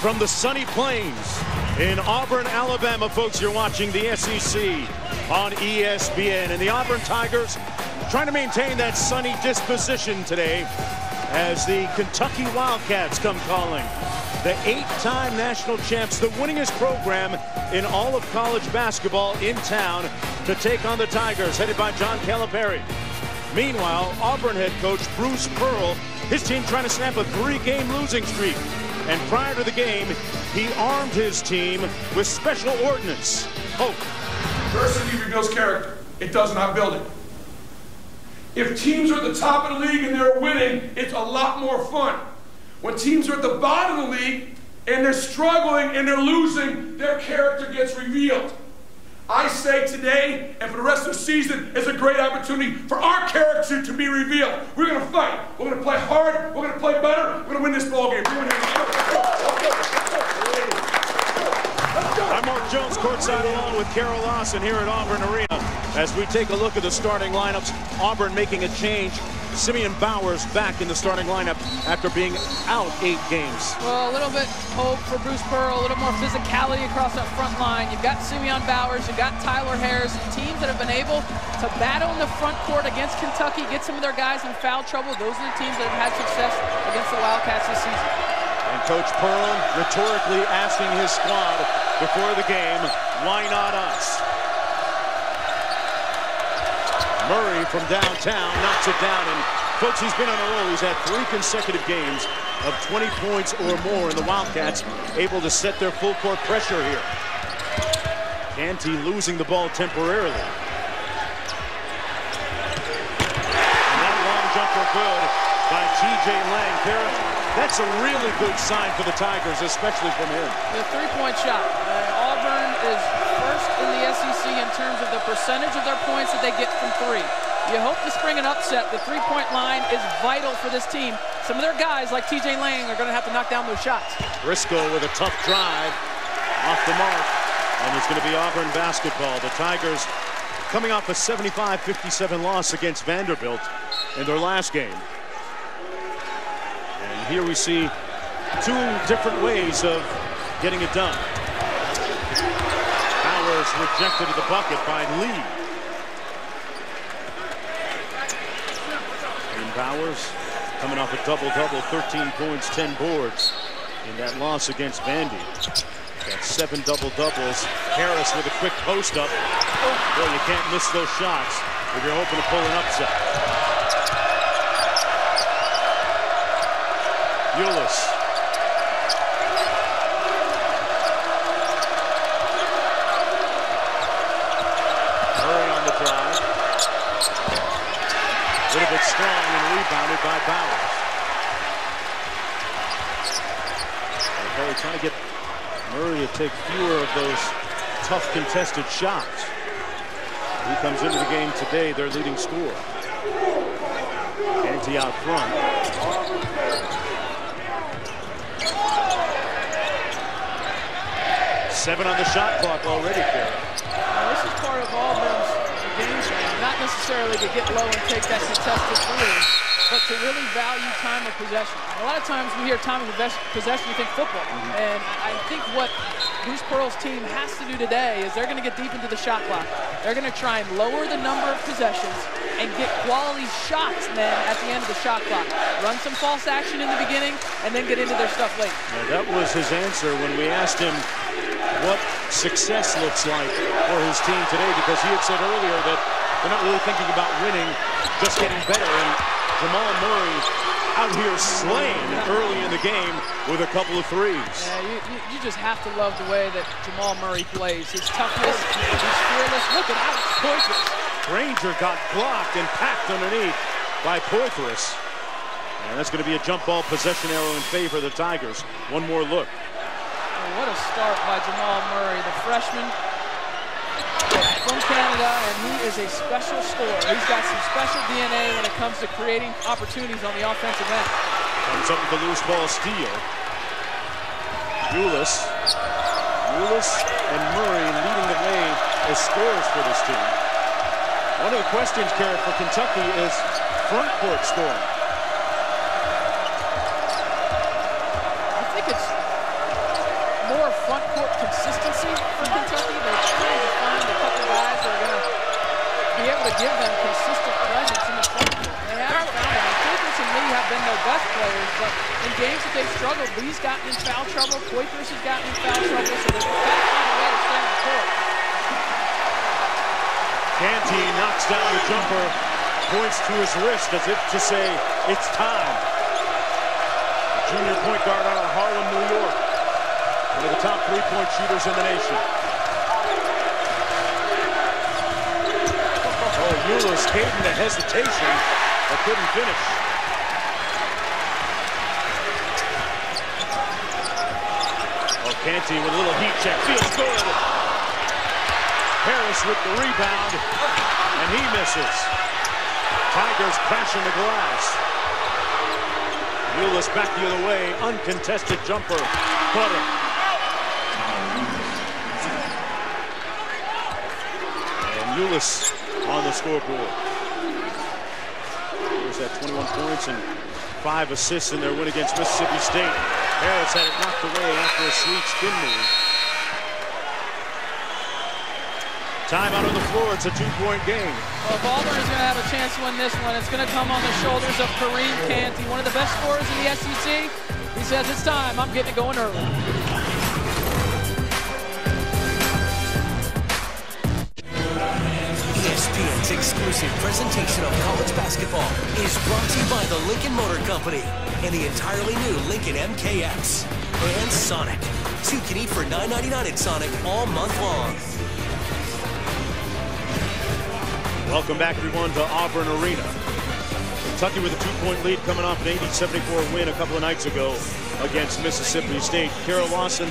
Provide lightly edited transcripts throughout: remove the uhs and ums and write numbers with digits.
From the sunny plains in Auburn, Alabama, folks, you're watching the SEC on ESPN. And the Auburn Tigers trying to maintain that sunny disposition today as the Kentucky Wildcats come calling. The 8-time national champs, the winningest program in all of college basketball in town, to take on the Tigers, headed by John Calipari. Meanwhile, Auburn head coach Bruce Pearl, his team trying to snap a 3-game losing streak. And prior to the game, he armed his team with special ordnance. Hope. Adversity reveals character. It does not build it. If teams are at the top of the league and they're winning, it's a lot more fun. When teams are at the bottom of the league and they're struggling and they're losing, their character gets revealed. I say today and for the rest of the season is a great opportunity for our character to be revealed. We're going to fight. We're going to play hard. We're going to play better. We're going to win this ball game. I'm Mark Jones, courtside along with Carol Lawson here at Auburn Arena. As we take a look at the starting lineups, Auburn making a change. Simeon Bowers back in the starting lineup after being out 8 games. Well, a little bit hope for Bruce Pearl, a little more physicality across that front line. You've got Simeon Bowers, you've got Tyler Harris, teams that have been able to battle in the front court against Kentucky, get some of their guys in foul trouble. Those are the teams that have had success against the Wildcats this season. And Coach Pearl rhetorically asking his squad before the game, why not us? Murray from downtown knocks it down, and folks, he's been on a roll. He's had 3 consecutive games of 20 points or more, and the Wildcats able to set their full court pressure here. Canty losing the ball temporarily. And that long jumper good by T.J. Lang. That's a really good sign for the Tigers, especially from him. The 3-point shot. Auburn is first in the SEC in terms of the percentage of their points that they get from 3. You hope to spring an upset. The 3-point line is vital for this team. Some of their guys, like T.J. Lang, are going to have to knock down those shots. Briscoe with a tough drive off the mark, and it's going to be Auburn basketball. The Tigers coming off a 75-57 loss against Vanderbilt in their last game. And here we see 2 different ways of getting it done. Bowers rejected at the bucket by Lee. And Bowers coming off a double-double, 13 points, 10 boards in that loss against Vandy. Got 7 double-doubles. Harris with a quick post-up. Boy, you can't miss those shots if you're hoping to pull an upset. Ulis. A little bit strong and rebounded by Bowers. They're trying to get Murray to take fewer of those tough contested shots. He comes into the game today, their leading scorer. Canty out front. Seven on the shot clock already, Carol. This is part of Auburn's game plan, not necessarily to get low and take that contested 3, but to really value time of possession. A lot of times we hear time of possession, you think football. And I think what Bruce Pearl's team has to do today is they're going to get deep into the shot clock. They're going to try and lower the number of possessions and get quality shots then at the end of the shot clock. Run some false action in the beginning and then get into their stuff late. Now, that was his answer when we asked him what success looks like for his team today, because he had said earlier that they're not really thinking about winning, just getting better. And Jamal Murray out here slaying early in the game with a couple of 3s. Yeah, you just have to love the way that Jamal Murray plays. His toughness, he's fearless. Look at Alex Poitras. Granger got blocked and packed underneath by Poitras. And that's going to be a jump ball possession arrow in favor of the Tigers. One more look. Oh, what a start by Jamal Murray, the freshman from Canada, and he is a special scorer. He's got some special DNA when it comes to creating opportunities on the offensive end. Comes up with the loose ball steal. Ulis and Murray leading the way as scorers for this team. One of the questions, Carol, for Kentucky is front court scoring. I think it's front court consistency for Kentucky. They're trying to find a couple guys that are going to be able to give them consistent presence in the front court. They haven't found it. And Quakers and Lee have been their best players, but in games that they've struggled, Lee's gotten in foul trouble, Quakers has gotten in foul trouble, so they've got to find a way to stay on the court. Canty knocks down the jumper, points to his wrist as if to say, it's time. The junior point guard out of Harlem, New York. One of the top three-point shooters in the nation. Oh, Ulis gave him the hesitation, but couldn't finish. Oh, Canty with a little heat check, feels good. Harris with the rebound, and he misses. Tigers crashing the glass. Ulis back the other way, uncontested jumper, butter. And Ulis on the scoreboard. Here's that 21 points and 5 assists in their win against Mississippi State. Harris had it knocked away after a sweet spin move. Timeout on the floor. It's a 2-point game. Well, if Auburn is going to have a chance to win this one, it's going to come on the shoulders of Kareem Canty, one of the best scorers in the SEC. He says, it's time. I'm getting it going early. ESPN's exclusive presentation of college basketball is brought to you by the Lincoln Motor Company and the entirely new Lincoln MKX and Sonic. 2 can eat for $9.99 at Sonic all month long. Welcome back, everyone, to Auburn Arena. Kentucky with a 2-point lead coming off an 80-74 win a couple of nights ago against Mississippi State. Carol Lawson,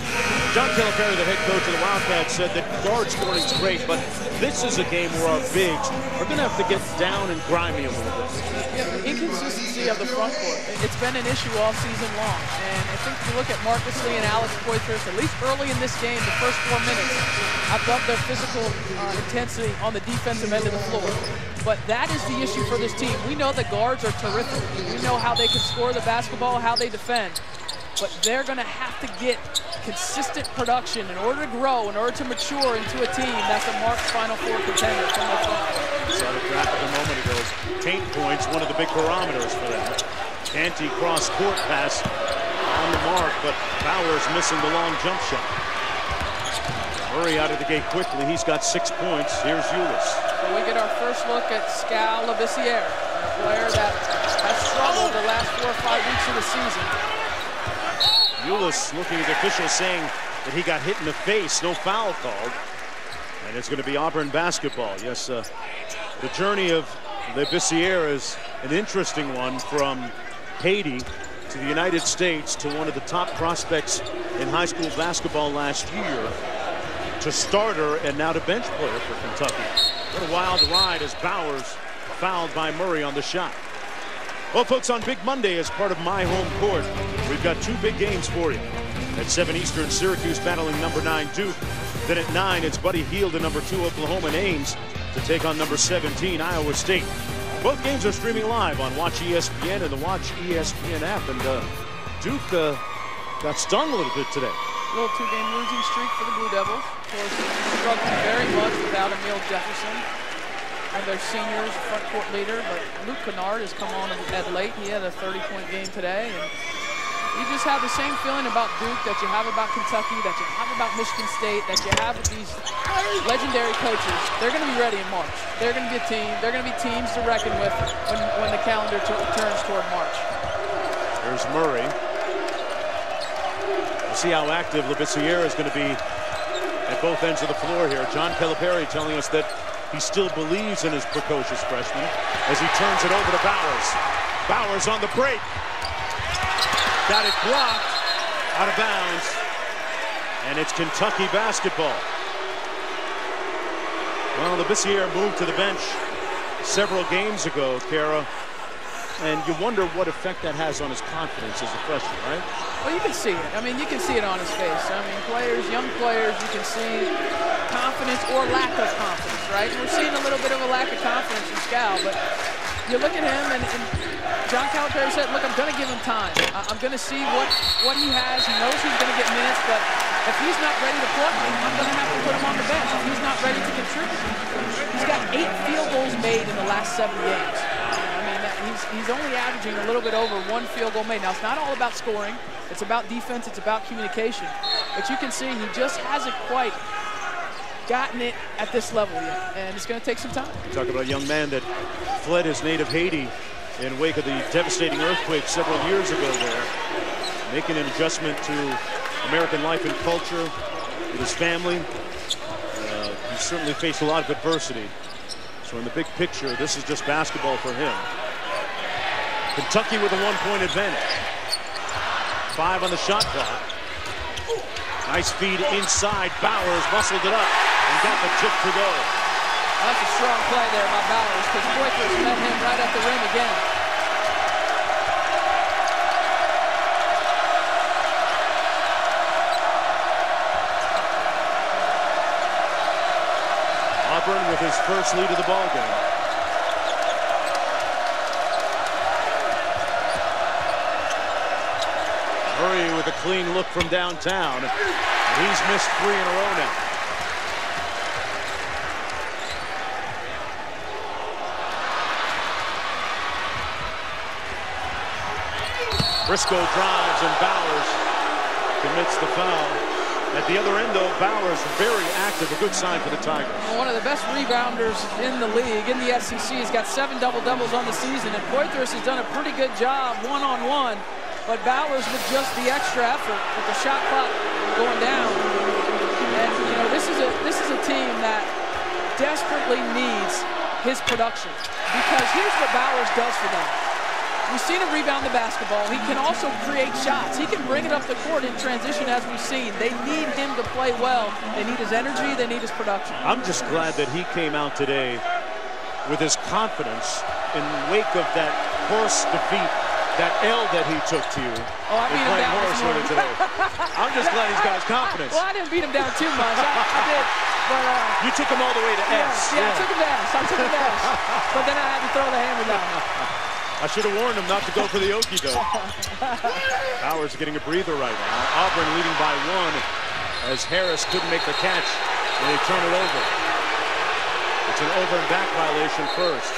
John Calipari, the head coach of the Wildcats, said that guard scoring is great, but this is a game where our bigs are going to have to get down and grimy a little bit. Yeah, the inconsistency of the front court, it's been an issue all season long. And I think if you look at Marcus Lee and Alex Poitras, at least early in this game, the first 4 minutes, I've loved their physical intensity on the defensive end of the floor. But that is the issue for this team. We know the guards are terrific. We know how they can score the basketball, how they defend. But they're going to have to get consistent production in order to grow, in order to mature into a team that's a marked Final Four contender from the front. Saw the graphic a moment ago. Taint points, one of the big parameters for them. Canty cross-court pass on the mark, but Bowers missing the long jump shot. Murray out of the gate quickly. He's got 6 points. Here's Ulis. So we get our first look at Scal Labissiere, a player that has struggled the last 4 or 5 weeks of the season. Ulis looking at the official saying that he got hit in the face, no foul called. And it's going to be Auburn basketball. Yes, the journey of Labissiere is an interesting one, from Haiti to the United States to one of the top prospects in high school basketball last year, to starter and now to bench player for Kentucky. What a wild ride as Bowers fouled by Murray on the shot. Well, folks, on Big Monday, as part of My Home Court, we've got 2 big games for you. At 7 Eastern, Syracuse battling number 9 Duke. Then at 9, it's Buddy Hield and number 2 Oklahoma and Ames to take on number 17 Iowa State. Both games are streaming live on Watch ESPN and the Watch ESPN app. And Duke got stung a little bit today. A little 2-game losing streak for the Blue Devils. Of course, struggling very much without Emil Jefferson, one of their seniors, front court leader. But Luke Kennard has come on at late. He had a 30-point game today. And you just have the same feeling about Duke that you have about Kentucky, that you have about Michigan State, that you have with these legendary coaches. They're going to be ready in March. They're going to be a team. They're going to be teams to reckon with when the calendar turns toward March. There's Murray. See how active Labissiere is going to be at both ends of the floor here. John Calipari telling us that he still believes in his precocious freshman as he turns it over to Bowers. Bowers on the break. Got it blocked, out of bounds, and it's Kentucky basketball. Well, Labissiere moved to the bench several games ago, Kara, and you wonder what effect that has on his confidence as a freshman, right? Well, you can see it. I mean, you can see it on his face. I mean, young players, you can see confidence or lack of confidence, right? We're seeing a little bit of a lack of confidence in Scal, but you look at him, and John Calipari said, look, I'm going to give him time. I'm going to see what he has. He knows he's going to get minutes, but If he's not ready to play, I'm going to have to put him on the bench. If he's not ready to contribute. He's got 8 field goals made in the last 7 games. I mean, he's only averaging a little bit over 1 field goal made. Now, it's not all about scoring. It's about defense. It's about communication. But you can see he just hasn't quite gotten it at this level yet, and it's going to take some time. You talk about a young man that fled his native Haiti in wake of the devastating earthquake several years ago there, making an adjustment to American life and culture with his family. He certainly faced a lot of adversity. So in the big picture, this is just basketball for him. Kentucky with a 1-point advantage. 5 on the shot clock. Nice feed inside. Bowers muscled it up and got the tip to go. That's a strong play there by Bowers, because Poitras met him right at the rim again. Auburn with his first lead of the ball game. Murray with a clean look from downtown. He's missed 3 in a row now. Briscoe drives and Bowers commits the foul. At the other end, though, Bowers very active, a good sign for the Tigers. One of the best rebounders in the league, in the SEC. He's got 7 double-doubles on the season, and Poitras has done a pretty good job one-on-one. But Bowers with just the extra effort with the shot clock going down. And, you know, this is a team that desperately needs his production, because here's what Bowers does for them. We've seen him rebound the basketball. He can also create shots. He can bring it up the court in transition, as we've seen. They need him to play well. They need his energy. They need his production. I'm just glad that he came out today with his confidence in wake of that horse defeat, that L that he took to you. Oh, I beat him down horse with it today. I'm just glad he's got his confidence. Well, I didn't beat him down too much. I did. But, you took him all the way to S. Yeah, I took him to S. I took him to S. But then I had to throw the hammer down. I should have warned him not to go for the okey-doke. Bowers getting a breather right now. Auburn leading by 1 as Harris couldn't make the catch and they turn it over. It's an over and back violation first.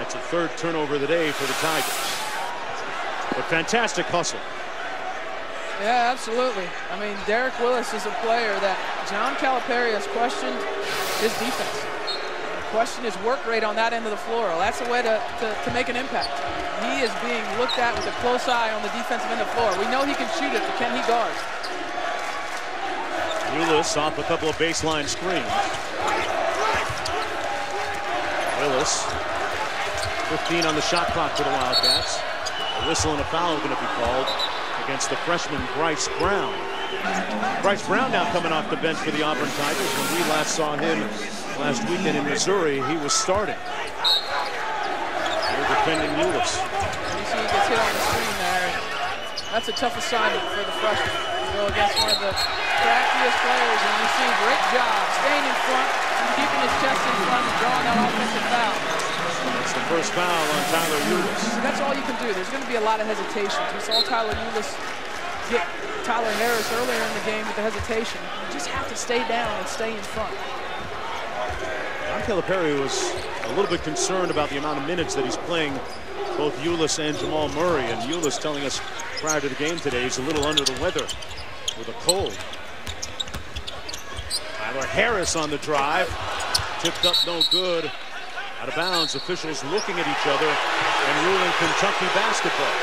That's a 3rd turnover of the day for the Tigers. But fantastic hustle. Yeah, absolutely. I mean, Derek Willis is a player that John Calipari has questioned his defense. Question his work rate on that end of the floor. Well, that's a way to make an impact. He is being looked at with a close eye on the defensive end of the floor. We know he can shoot it, but can he guard? Ulis off a couple of baseline screens. Willis, 15 on the shot clock for the Wildcats. A whistle and a foul are going to be called against the freshman Bryce Brown. Bryce Brown now coming off the bench for the Auburn Tigers. When we last saw him last weekend in Missouri, he was starting. They're defending Ulis. You see he gets hit on the screen there. That's a tough assignment for the freshman to go against one of the craftiest players, and you see great job staying in front, keeping his chest in front, and drawing that offensive foul. That's the first foul on Tyler Ulis. That's all you can do. There's going to be a lot of hesitation. We saw Tyler Ulis get Tyler Harris earlier in the game with the hesitation. You just have to stay down and stay in front. John Calipari was a little bit concerned about the amount of minutes that he's playing both Ulis and Jamal Murray. And Ulis telling us prior to the game today he's a little under the weather with a cold. Tyler Harris on the drive. Tipped up, no good. Out of bounds. Officials looking at each other and ruling Kentucky basketball.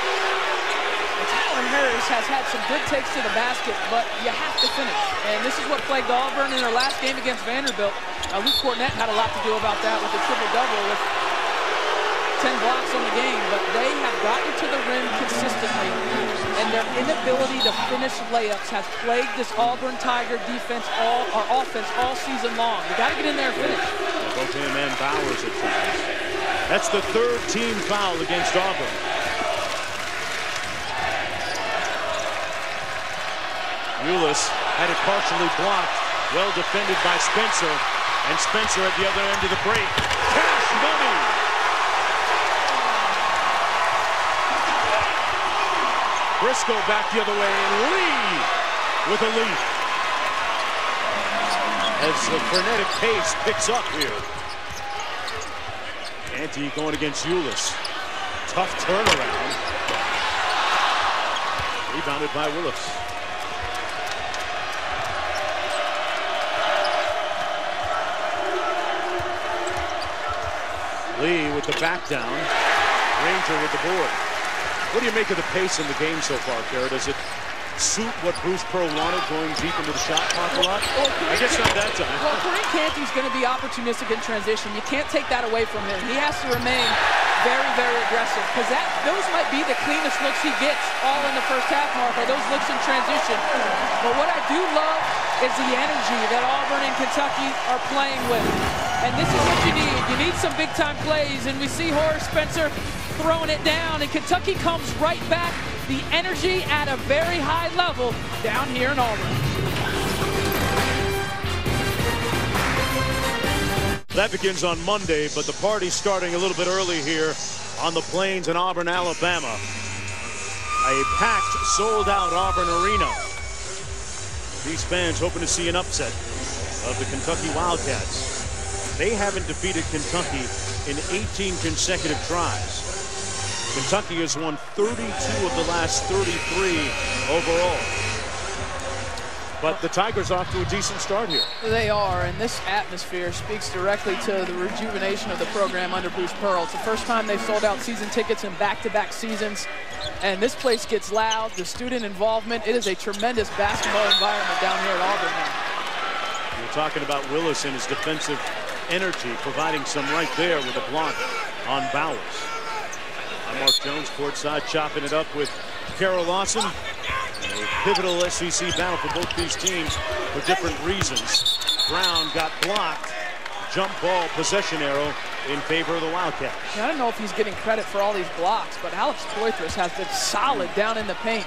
Tyler Harris has had some good takes to the basket, but you have to finish. And this is what plagued Auburn in their last game against Vanderbilt. Luke Cornett had a lot to do about that with the triple-double with 10 blocks on the game, but they have gotten to the rim consistently, and their inability to finish layups has plagued this Auburn Tiger defense or offense all season long. You got to get in there and finish. Yeah, both him and Bowers at times. That's the 3rd team foul against Auburn. Ulis had it partially blocked, well defended by Spencer, and Spencer at the other end of the break. Cash money! Briscoe back the other way, and Lee with a lead. As the frenetic pace picks up here. Canty going against Ulis. Tough turnaround. Rebounded by Willis. Lee with the back down. Ranger with the board. What do you make of the pace in the game so far, Kara? Does it suit what Bruce Pearl wanted, going deep into the shot clock a lot? Well, I guess not that time. Well, Kareem Canty's going to be opportunistic in transition. You can't take that away from him. He has to remain very, very aggressive, because those might be the cleanest looks he gets all in the first half, Mark, are those looks in transition. But what I do love is the energy that Auburn and Kentucky are playing with. And this is what you need. You need some big-time plays, and we see Horace Spencer throwing it down, and Kentucky comes right back. The energy at a very high level down here in Auburn. That begins on Monday, but the party's starting a little bit early here on the Plains in Auburn, Alabama. A packed, sold-out Auburn arena. These fans hoping to see an upset of the Kentucky Wildcats. They haven't defeated Kentucky in 18 consecutive tries. Kentucky has won 32 of the last 33 overall. But the Tigers off to a decent start here. They are, and this atmosphere speaks directly to the rejuvenation of the program under Bruce Pearl. It's the first time they've sold out season tickets in back-to-back seasons, and this place gets loud. The student involvement, it is a tremendous basketball environment down here at Auburn now. We're talking about Willis and his defensive energy, providing some right there with a block on Bowers. I'm Mark Jones, courtside, chopping it up with Carol Lawson. A pivotal SEC battle for both these teams for different reasons. Brown got blocked. Jump ball, possession arrow in favor of the Wildcats. I don't know if he's getting credit for all these blocks, but Alex Poitras has been solid down in the paint.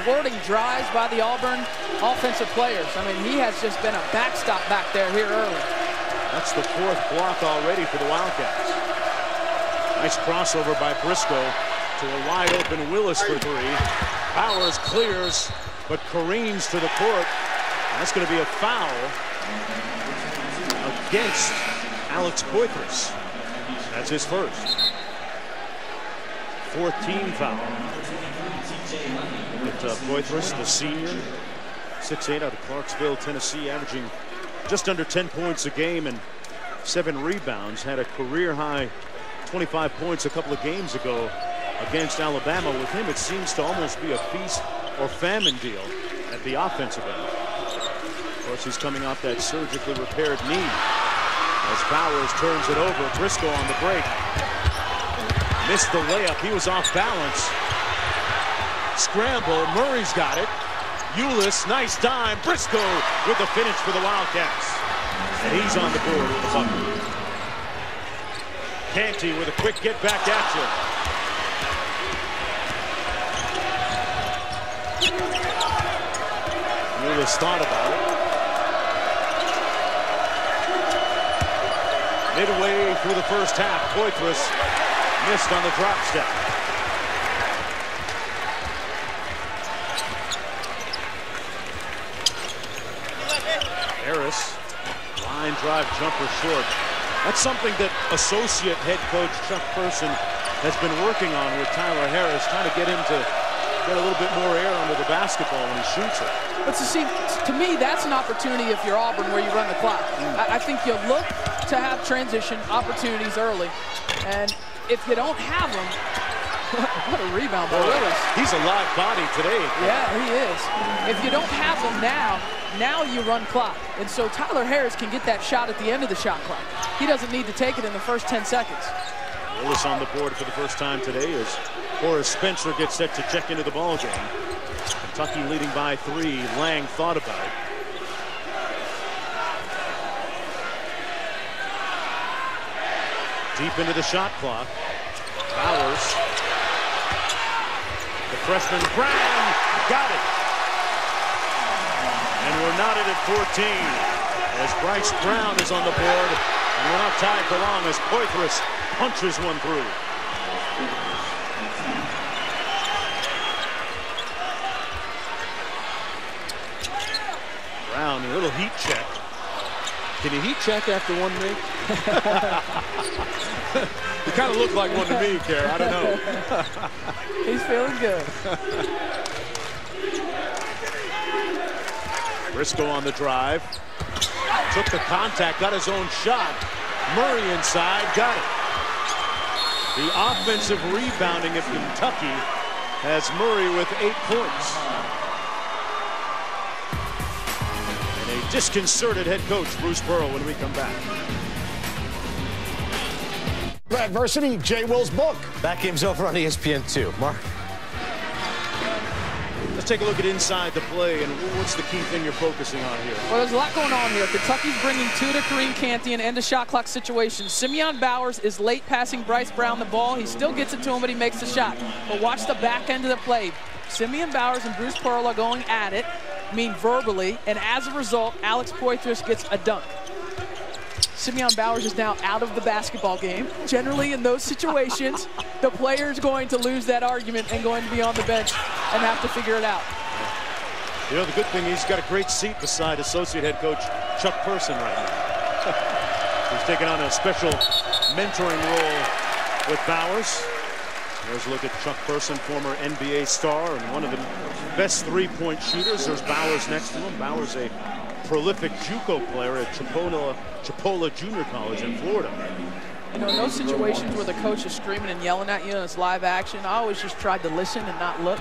Thwarting drives by the Auburn offensive players. I mean, he has just been a backstop back there here early. That's the fourth block already for the Wildcats. Nice crossover by Briscoe to a wide open Willis for three. Bowers clears, but careens to the court. That's going to be a foul against Alex Poitras. That's his first. 14 foul. But Poitras, the senior, 6'8", out of Clarksville, Tennessee, averaging just under 10 points a game and 7 rebounds. Had a career-high 25 points a couple of games ago against Alabama. With him, it seems to almost be a feast or famine deal at the offensive end. Of course, he's coming off that surgically repaired knee. As Bowers turns it over, Briscoe on the break. Missed the layup. He was off balance. Scramble. Murray's got it. Ulis, nice dime. Briscoe with the finish for the Wildcats. And he's on the board with the bucket. Canty with a quick get back at you. Ulis thought about it. Midway through the first half, Poitras missed on the drop step. Harris, line drive jumper short. That's something that associate head coach Chuck Person has been working on with Tyler Harris, trying to get him to get a little bit more air under the basketball when he shoots it. But to me, that's an opportunity if you're Auburn where you run the clock. I think you look to have transition opportunities early, and if you don't have them, what a rebound by Willis. He's a live body today. Yeah, he is. If you don't have them now you run clock. And so Tyler Harris can get that shot at the end of the shot clock. He doesn't need to take it in the first 10 seconds. Willis on the board for the first time today as Horace Spencer gets set to check into the ball game. Kentucky leading by 3. Lang thought about it. Deep into the shot clock. Bowers. The freshman Brown got it. And we're knotted at 14 as Bryce Brown is on the board. And we're not tied for long as Poitras punches one through. rebound, a little heat check. Can you heat check after one make? You kind of look like one to me, Kerr. I don't know. He's feeling good. Briscoe on the drive. Took the contact, got his own shot. Murray inside, got it. The offensive rebounding of Kentucky has Murray with 8 points. And a disconcerted head coach, Bruce Pearl, when we come back. Adversity, Jay Will's book. That game's over on ESPN2. Mark? Let's take a look at inside the play, and what's the key thing you're focusing on here? Well, there's a lot going on here. Kentucky's bringing 2 to Kareem Canty in end-of-shot clock situations. Simeon Bowers is late passing Bryce Brown the ball. He still gets it to him, but he makes the shot. But watch the back end of the play. Simeon Bowers and Bruce Pearl are going at it, verbally, and as a result, Alex Poitras gets a dunk. Simeon Bowers is now out of the basketball game. Generally, in those situations, the player is going to lose that argument and going to be on the bench and have to figure it out. You know, the good thing, he's got a great seat beside associate head coach Chuck Person right now. He's taking on a special mentoring role with Bowers. There's a look at Chuck Person, former NBA star and one of the best three-point shooters. There's Bowers next to him. Bowers, a prolific JUCO player at Chipola Junior College in Florida. You know, in those situations where the coach is screaming and yelling at you and it's live action, I always just tried to listen and not look.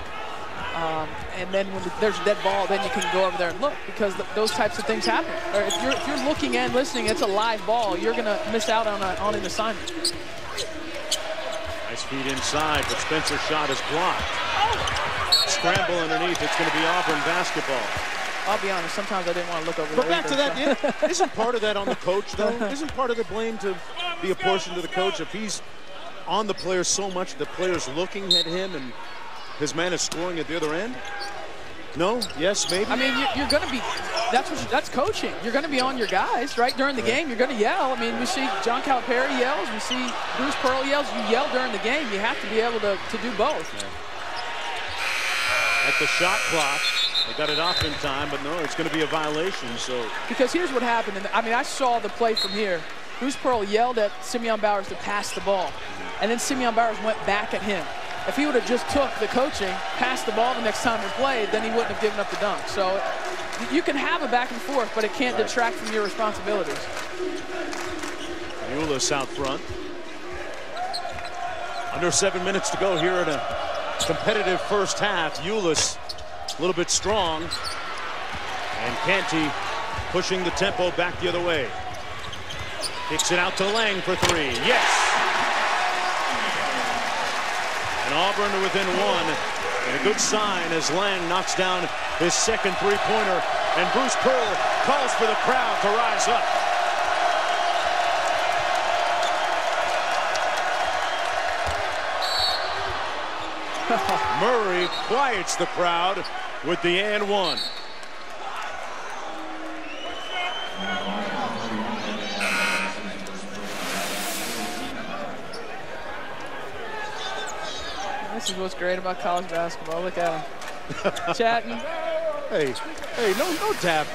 And then when there's a dead ball, then you can go over there and look, because those types of things happen. Or if you're looking and listening, it's a live ball, you're going to miss out on an assignment. Nice feed inside, but Spencer's shot is blocked. Scramble underneath. It's going to be Auburn basketball. I'll be honest, sometimes I didn't want to look over there. But back either, to that, isn't part of that on the coach, though? Isn't part of the blame to be apportioned to the coach if he's on the players so much, the players looking at him and his man is scoring at the other end? No? Yes? Maybe? I mean, you're going to be, that's coaching. You're going to be on your guys, right? During the game, you're going to yell. I mean, we see John Calipari yells. We see Bruce Pearl yells. You yell during the game. You have to be able to do both. Yeah. At the shot clock, they got it off in time, but no, it's going to be a violation. So because here's what happened. And I mean, I saw the play from here. Bruce Pearl yelled at Simeon Bowers to pass the ball, and then Simeon Bowers went back at him. If he would have just took the coaching, passed the ball the next time he played, then he wouldn't have given up the dunk. So you can have a back and forth, but it can't detract from your responsibilities. Ulis out front. Under 7 minutes to go here in a competitive first half. Ulis a little bit strong, and Canty pushing the tempo back the other way. Kicks it out to Lang for three. Yes! And Auburn to within one, and a good sign as Lang knocks down his second three-pointer, and Bruce Pearl calls for the crowd to rise up. Murray quiets the crowd with the and one. This is what's great about college basketball. Look at him chatting. Hey, no dap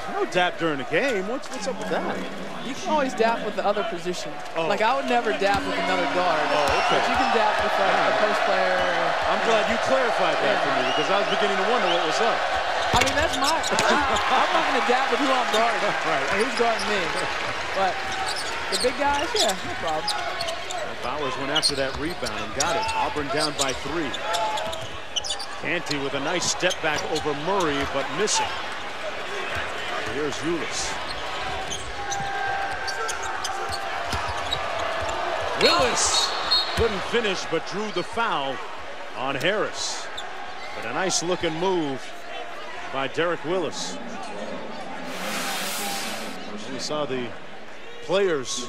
during the game. What's up with that? You can always dap with the other position. Oh. Like, I would never dap with another guard. Oh, okay. But you can dap with a post player. I'm glad you clarified that for me, because I was beginning to wonder what was up. I mean, that's my. I'm not going to dap with who I'm guarding. Right. Or who's guarding me. But the big guys, yeah, no problem. Bowers went after that rebound and got it. Auburn down by 3. Canty with a nice step back over Murray, but missing. Here's Ulis. Willis couldn't finish, but drew the foul on Harris. But a nice looking move by Derek Willis. We saw the players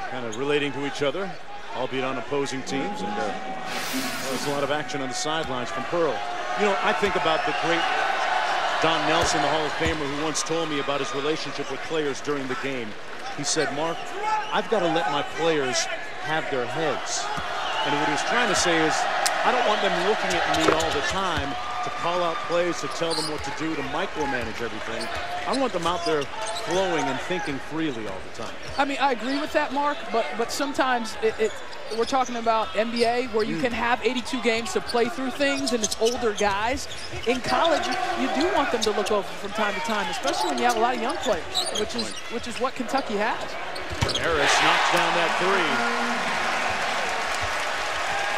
kind of relating to each other, albeit on opposing teams, and there's a lot of action on the sidelines from Pearl. You know, I think about the great Don Nelson, the Hall of Famer, who once told me about his relationship with players during the game. He said, Mark, I've got to let my players have their heads. And what he was trying to say is, I don't want them looking at me all the time. to call out plays, to tell them what to do, to micromanage everything. I want them out there flowing and thinking freely all the time. I mean, I agree with that, Mark, but sometimes we're talking about NBA where you can have 82 games to play through things, and it's older guys. In college, you do want them to look over from time to time, especially when you have a lot of young players, which is what Kentucky has. Harris knocks down that three.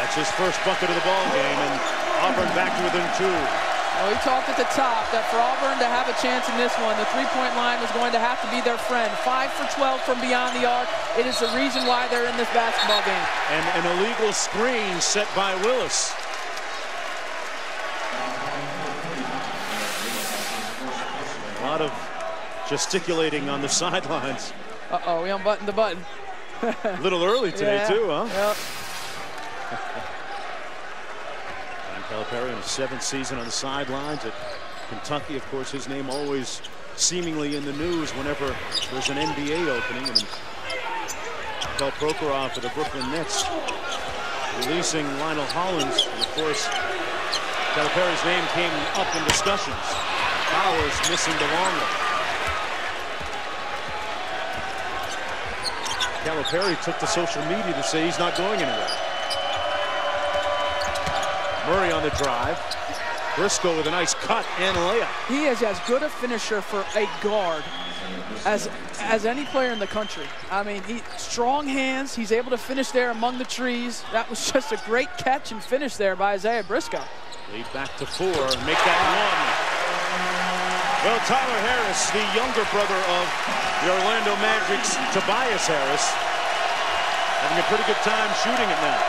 That's his first bucket of the ball game, and Auburn back to within 2. Well, we talked at the top that for Auburn to have a chance in this one, the three-point line was going to have to be their friend. 5 for 12 from beyond the arc. It is the reason why they're in this basketball game. And an illegal screen set by Willis. A lot of gesticulating on the sidelines. Uh-oh, we unbuttoned the button. A little early today, too, huh? Yep. Calipari in his 7th season on the sidelines at Kentucky. Of course, his name always seemingly in the news whenever there's an NBA opening. And Kel Prokhorov for the Brooklyn Nets releasing Lionel Hollins. And of course, Calipari's name came up in discussions. Bowers missing the long one. Calipari took to social media to say he's not going anywhere. Murray on the drive. Briscoe with a nice cut and layup. He is as good a finisher for a guard as any player in the country. I mean, strong hands. He's able to finish there among the trees. That was just a great catch and finish there by Isaiah Briscoe. Lead back to 4. Make that 1. Well, Tyler Harris, the younger brother of the Orlando Magic's Tobias Harris, having a pretty good time shooting it now.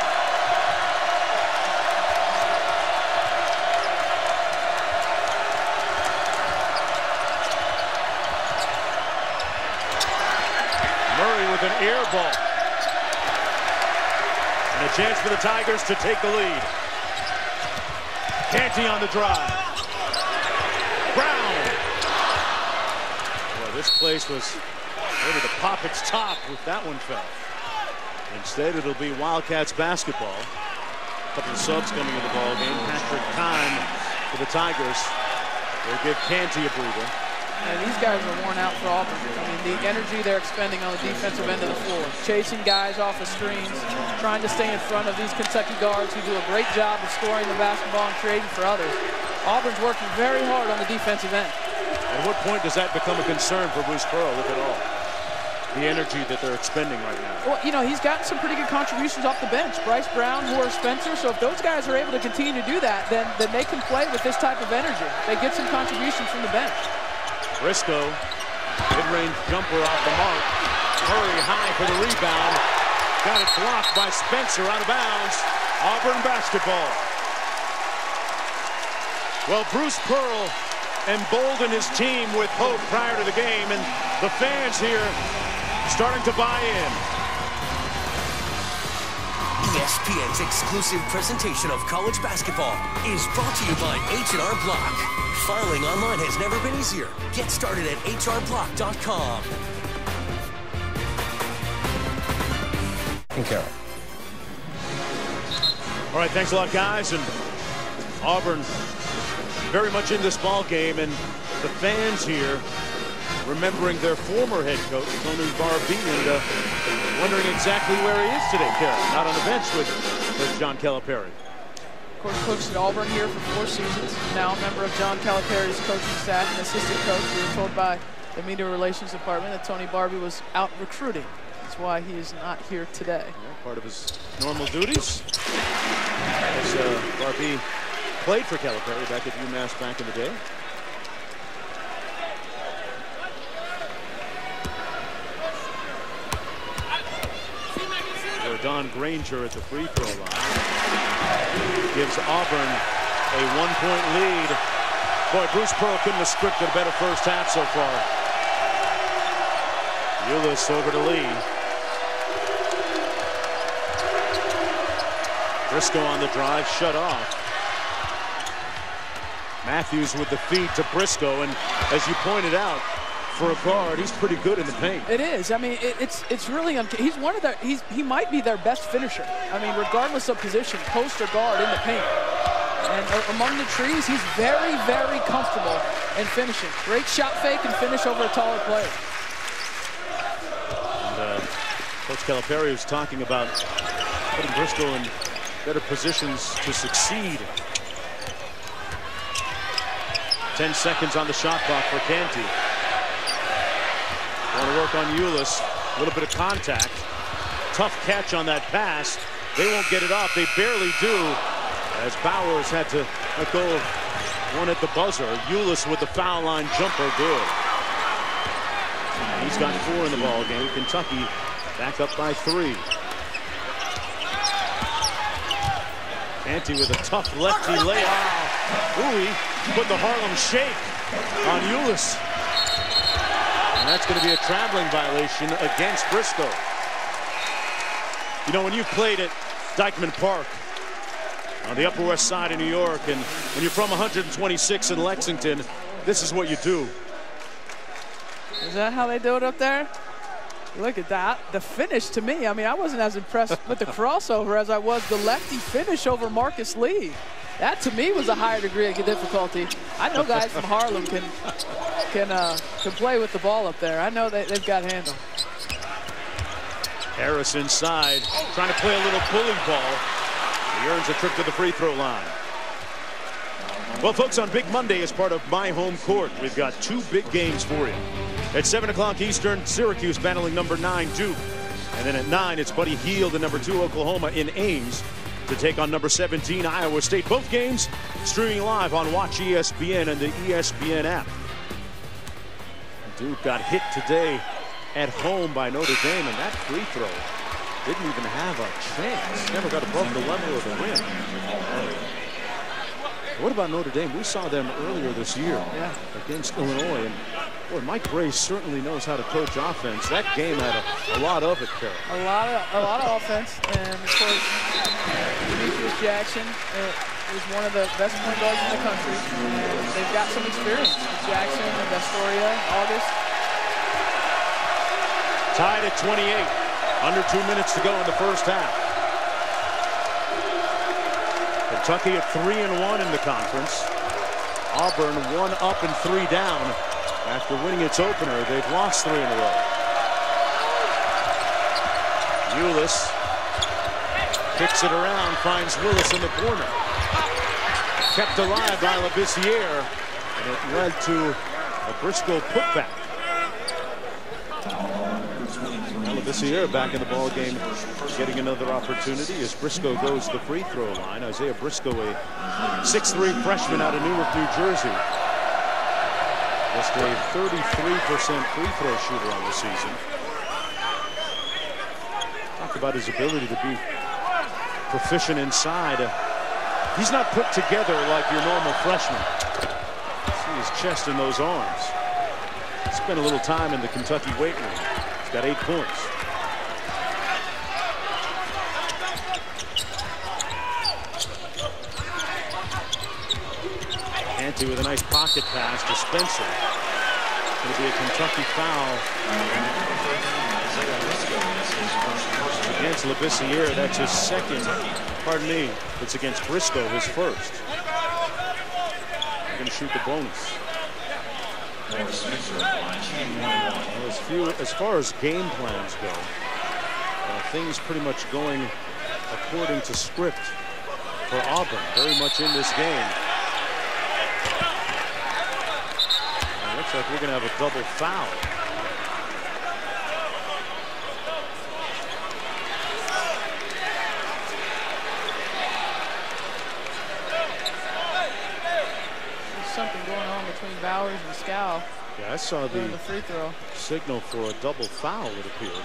With an air ball. And a chance for the Tigers to take the lead. Canty on the drive. Brown. Well, this place was ready to pop its top if that one fell. Instead, it'll be Wildcats basketball. A couple of subs coming in the ball game. Patrick Kahn for the Tigers. They'll give Canty a breather. And these guys are worn out for Auburn. I mean, the energy they're expending on the defensive end of the floor, chasing guys off of screens, trying to stay in front of these Kentucky guards who do a great job of scoring the basketball and creating for others. Auburn's working very hard on the defensive end. At what point does that become a concern for Bruce Pearl, if at all? The energy that they're expending right now. Well, you know, he's gotten some pretty good contributions off the bench. Bryce Brown, Horace Spencer. So if those guys are able to continue to do that, then they can play with this type of energy. They get some contributions from the bench. Briscoe, mid-range jumper off the mark. Murray high for the rebound. Got it blocked by Spencer out of bounds. Auburn basketball. Well, Bruce Pearl emboldened his team with hope prior to the game, and the fans here starting to buy in. ESPN's exclusive presentation of college basketball is brought to you by H&R Block. Filing online has never been easier. Get started at hrblock.com. Okay. All right, thanks a lot, guys. And Auburn very much in this ball game, and the fans here remembering their former head coach, Tony Barbee, and wondering exactly where he is today, Karen. Not on the bench with John Calipari. Of course, coached at Auburn here for 4 seasons. Now a member of John Calipari's coaching staff and assistant coach. We were told by the media relations department that Tony Barbee was out recruiting. That's why he is not here today. Yeah, part of his normal duties. As Barbee played for Calipari back at UMass back in the day. Don Granger at the free throw line gives Auburn a 1-point lead. Boy, Bruce Pearl couldn't have scripted a better first half so far. Ulis over to Lee. Briscoe on the drive, shut off. Matthews with the feed to Briscoe, and as you pointed out, for a guard, he's pretty good in the paint. It is. I mean, it's really he's one of their he might be their best finisher. I mean, regardless of position, post or guard in the paint. And among the trees, he's very, very comfortable in finishing. Great shot fake and finish over a taller player. And Coach Calipari was talking about putting Bristol in better positions to succeed. 10 seconds on the shot clock for Canty. Want to work on Ulis. A little bit of contact. Tough catch on that pass. They won't get it off. They barely do, as Bowers had to let go of one at the buzzer. Ulis with the foul line jumper, good. He's got 4 in the ball game. Kentucky back up by 3. Canty with a tough lefty layup. Ulis put the Harlem Shake on Ulis. And that's going to be a traveling violation against Briscoe. You know, when you played at Dyckman Park on the Upper West Side of New York, and when you're from 126 in Lexington, this is what you do. Is that how they do it up there? Look at that. The finish, to me, I mean, I wasn't as impressed with the crossover as I was the lefty finish over Marcus Lee. That, to me, was a higher degree of difficulty. I know guys from Harlem can play with the ball up there. I know they've got handle. Harris inside, trying to play a little bully ball. He earns a trip to the free throw line. Well, folks, on Big Monday, as part of My Home Court, we've got 2 big games for you. At 7 o'clock Eastern, Syracuse battling number 9 Duke. And then at 9, it's Buddy Hield and number 2 Oklahoma in Ames to take on number 17 Iowa State. Both games streaming live on Watch ESPN and the ESPN app. Duke got hit today at home by Notre Dame, and that free throw didn't even have a chance. Never got above the level of the rim. What about Notre Dame? We saw them earlier this year against Illinois, and boy, Mike Brey certainly knows how to coach offense. That game had a lot of it, Carol. A lot of offense, and of course, Demetrius Jackson is one of the best point guards in the country, and they've got some experience. Jackson and Astoria, August. Tied at 28. Under 2 minutes to go in the first half. Kentucky at 3-1 in the conference. Auburn 1 up and 3 down. After winning its opener, they've lost 3 in a row. Ulis kicks it around, finds Willis in the corner. Kept alive by Labissiere, and it led to a Briscoe putback. Labissiere back in the ball game, getting another opportunity as Briscoe goes to the free throw line. Isaiah Briscoe, a 6'3" freshman out of Newark, New Jersey. Just a 33% free throw shooter on the season. Talk about his ability to be proficient inside. He's not put together like your normal freshman. See his chest and those arms. Spent a little time in the Kentucky weight room. He's got 8 points. Canty with a nice pocket pass to Spencer. It's going to be a Kentucky foul against Labissiere. That's his second. Pardon me. It's against Briscoe, his first. They're going to shoot the bonus. As far as game plans go, things pretty much going according to script for Auburn. Very much in this game. Looks like we're going to have a double foul. There's something going on between Bowers and Scal. Yeah, I saw the free throw signal for a double foul, it appeared.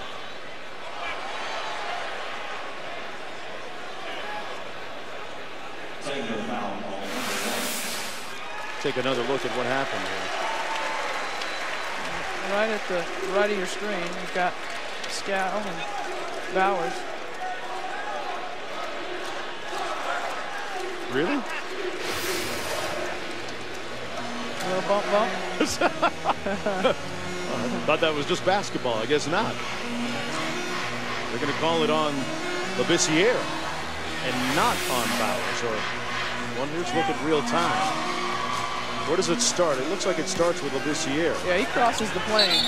Take another look at what happened here. Right at the right of your screen, you've got Scal and Bowers. Really? A little bump. I thought that was just basketball. I guess not. They're going to call it on Labissiere and not on Bowers. Or one. Here's a look at real time. Where does it start? It looks like it starts with Labissiere. Yeah, he crosses the plane.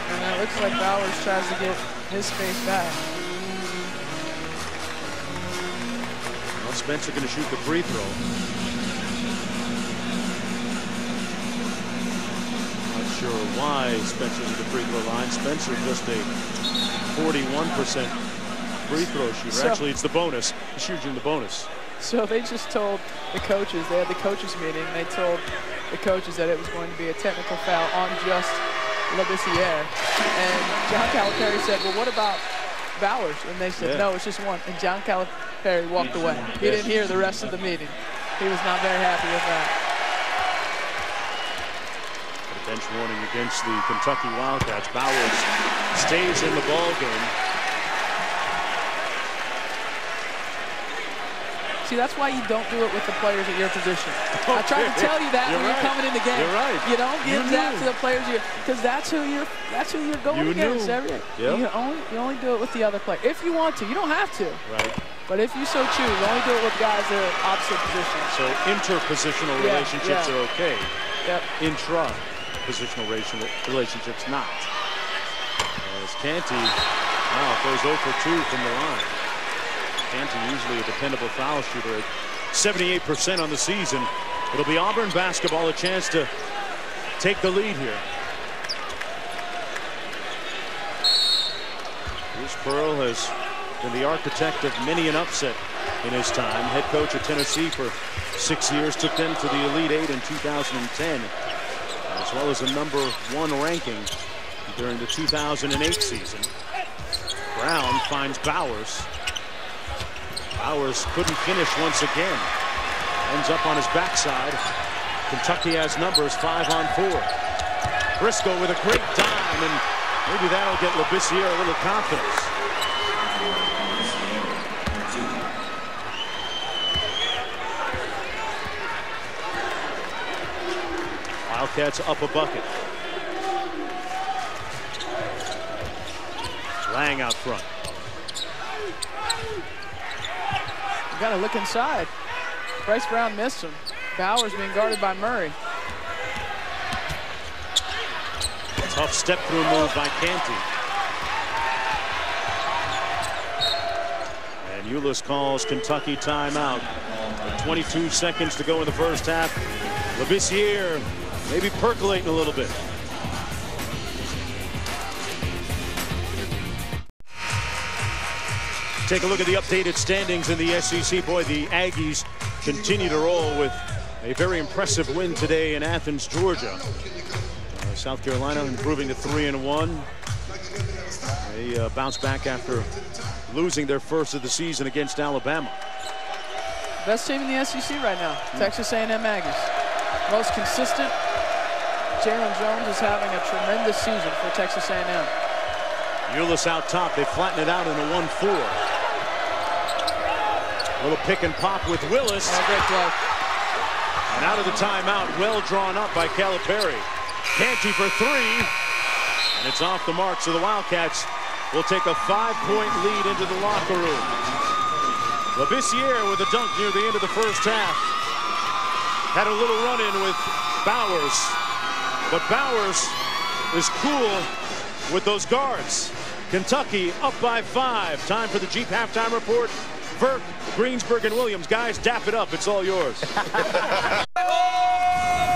And it looks like Bowers tries to get his space back. Well, Spencer going to shoot the free throw. Not sure why Spencer's at the free throw line. Spencer just a 41% free throw shooter. So, actually, it's the bonus. He's shooting the bonus. So they just told the coaches, they had the coaches meeting, and they told the coaches that it was going to be a technical foul on just Labissiere. And John Calipari said, well, what about Bowers? And they said, no, it's just one. And John Calipari walked away. He didn't hear the rest of the meeting. He was not very happy with that. A bench warning against the Kentucky Wildcats. Bowers stays in the ball game. See, that's why you don't do it with the players at your position. I tried to tell you that when you're coming in the game. You're right. You don't give that to the players because that's who you're going against every day. Yep. You only do it with the other player if you want to. You don't have to. Right. But if you so choose, only do it with guys that are opposite positions. So interpositional relationships are okay. Yep. Intra-positional relationships not. As Canty, goes 0 for 2 from the line. Canty, usually a dependable foul shooter at 78% on the season. It'll be Auburn basketball, a chance to take the lead here. Bruce Pearl has been the architect of many an upset in his time. Head coach at Tennessee for 6 years, took them to the Elite Eight in 2010, as well as a #1 ranking during the 2008 season. Brown finds Bowers. Bowers couldn't finish once again. Ends up on his backside. Kentucky has numbers 5 on 4. Briscoe with a great dime, and maybe that'll get Labissiere a little confidence. Wildcats up a bucket. Lang out front. Got to look inside. Bryce Brown missed him. Bowers being guarded by Murray. Tough step through move by Canty. And Ulis calls Kentucky timeout. 22 seconds to go in the first half. Labissiere maybe percolating a little bit. Take a look at the updated standings in the SEC. Boy, the Aggies continue to roll with a very impressive win today in Athens, Georgia. South Carolina improving to 3-1. They bounce back after losing their first of the season against Alabama. Best team in the SEC right now, Texas A&M Aggies. Most consistent. Jalen Jones is having a tremendous season for Texas A&M. Ulis out top. They flatten it out in a 1-4. Little pick and pop with Willis. Oh, great play. And out of the timeout, well drawn up by Calipari. Canty for 3. And it's off the mark, so the Wildcats will take a 5-point lead into the locker room. Labissiere with a dunk near the end of the first half. Had a little run-in with Bowers. But Bowers is cool with those guards. Kentucky up by 5. Time for the Jeep halftime report. Burke, Greensburg, and Williams. Guys, dap it up. It's all yours.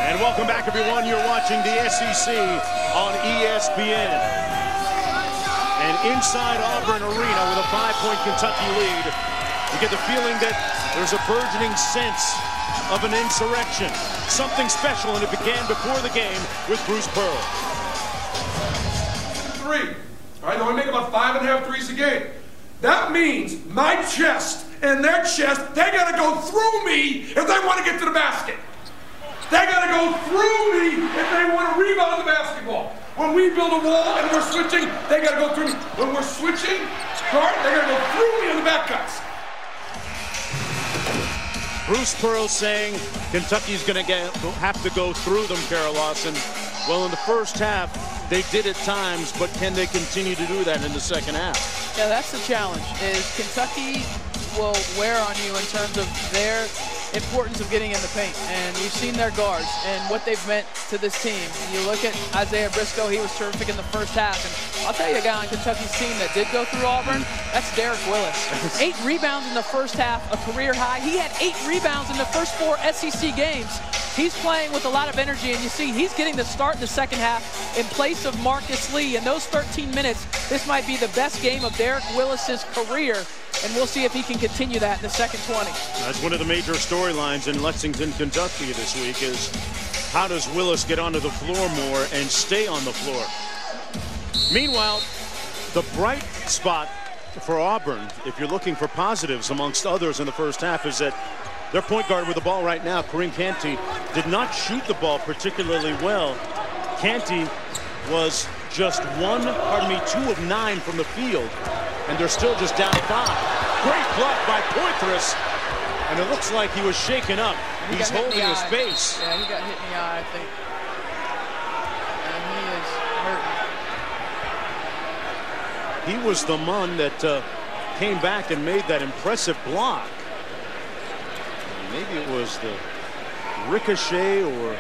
And welcome back, everyone. You're watching the SEC on ESPN. And inside Auburn Arena with a 5-point Kentucky lead, you get the feeling that there's a burgeoning sense of an insurrection. Something special, and it began before the game with Bruce Pearl. 3. All right, they only make about 5.5 threes a game. That means my chest and their chest, they got to go through me if they want to get to the basket. They got to go through me if they want to rebound the basketball. When we build a wall and we're switching, they got to go through me. When we're switching, they got to go through me on the back cuts. Bruce Pearl saying Kentucky's going to have to go through them, Kara Lawson. Well, in the first half, they did at times, but can they continue to do that in the second half? Yeah, that's the challenge, is Kentucky will wear on you in terms of their importance of getting in the paint. And you've seen their guards and what they've meant to this team. You look at Isaiah Briscoe, he was terrific in the first half. And I'll tell you a guy on Kentucky's team that did go through Auburn, that's Derek Willis. 8 rebounds in the first half, a career high. He had 8 rebounds in the first 4 SEC games. He's playing with a lot of energy, and you see he's getting the start in the second half in place of Marcus Lee. In those 13 minutes, this might be the best game of Derek Willis's career, and we'll see if he can continue that in the second 20. That's one of the major storylines in Lexington, Kentucky this week is how does Willis get onto the floor more and stay on the floor? Meanwhile, the bright spot for Auburn, if you're looking for positives amongst others in the first half, is that their point guard with the ball right now, Kareem Canty, did not shoot the ball particularly well. Canty was just 2 of 9 from the field, and they're still just down 5. Great block by Poitras, and it looks like he was shaken up. He's holding his face. Yeah, he got hit in the eye, I think. And he is hurting. He was the one that came back and made that impressive block. Maybe it was the ricochet, or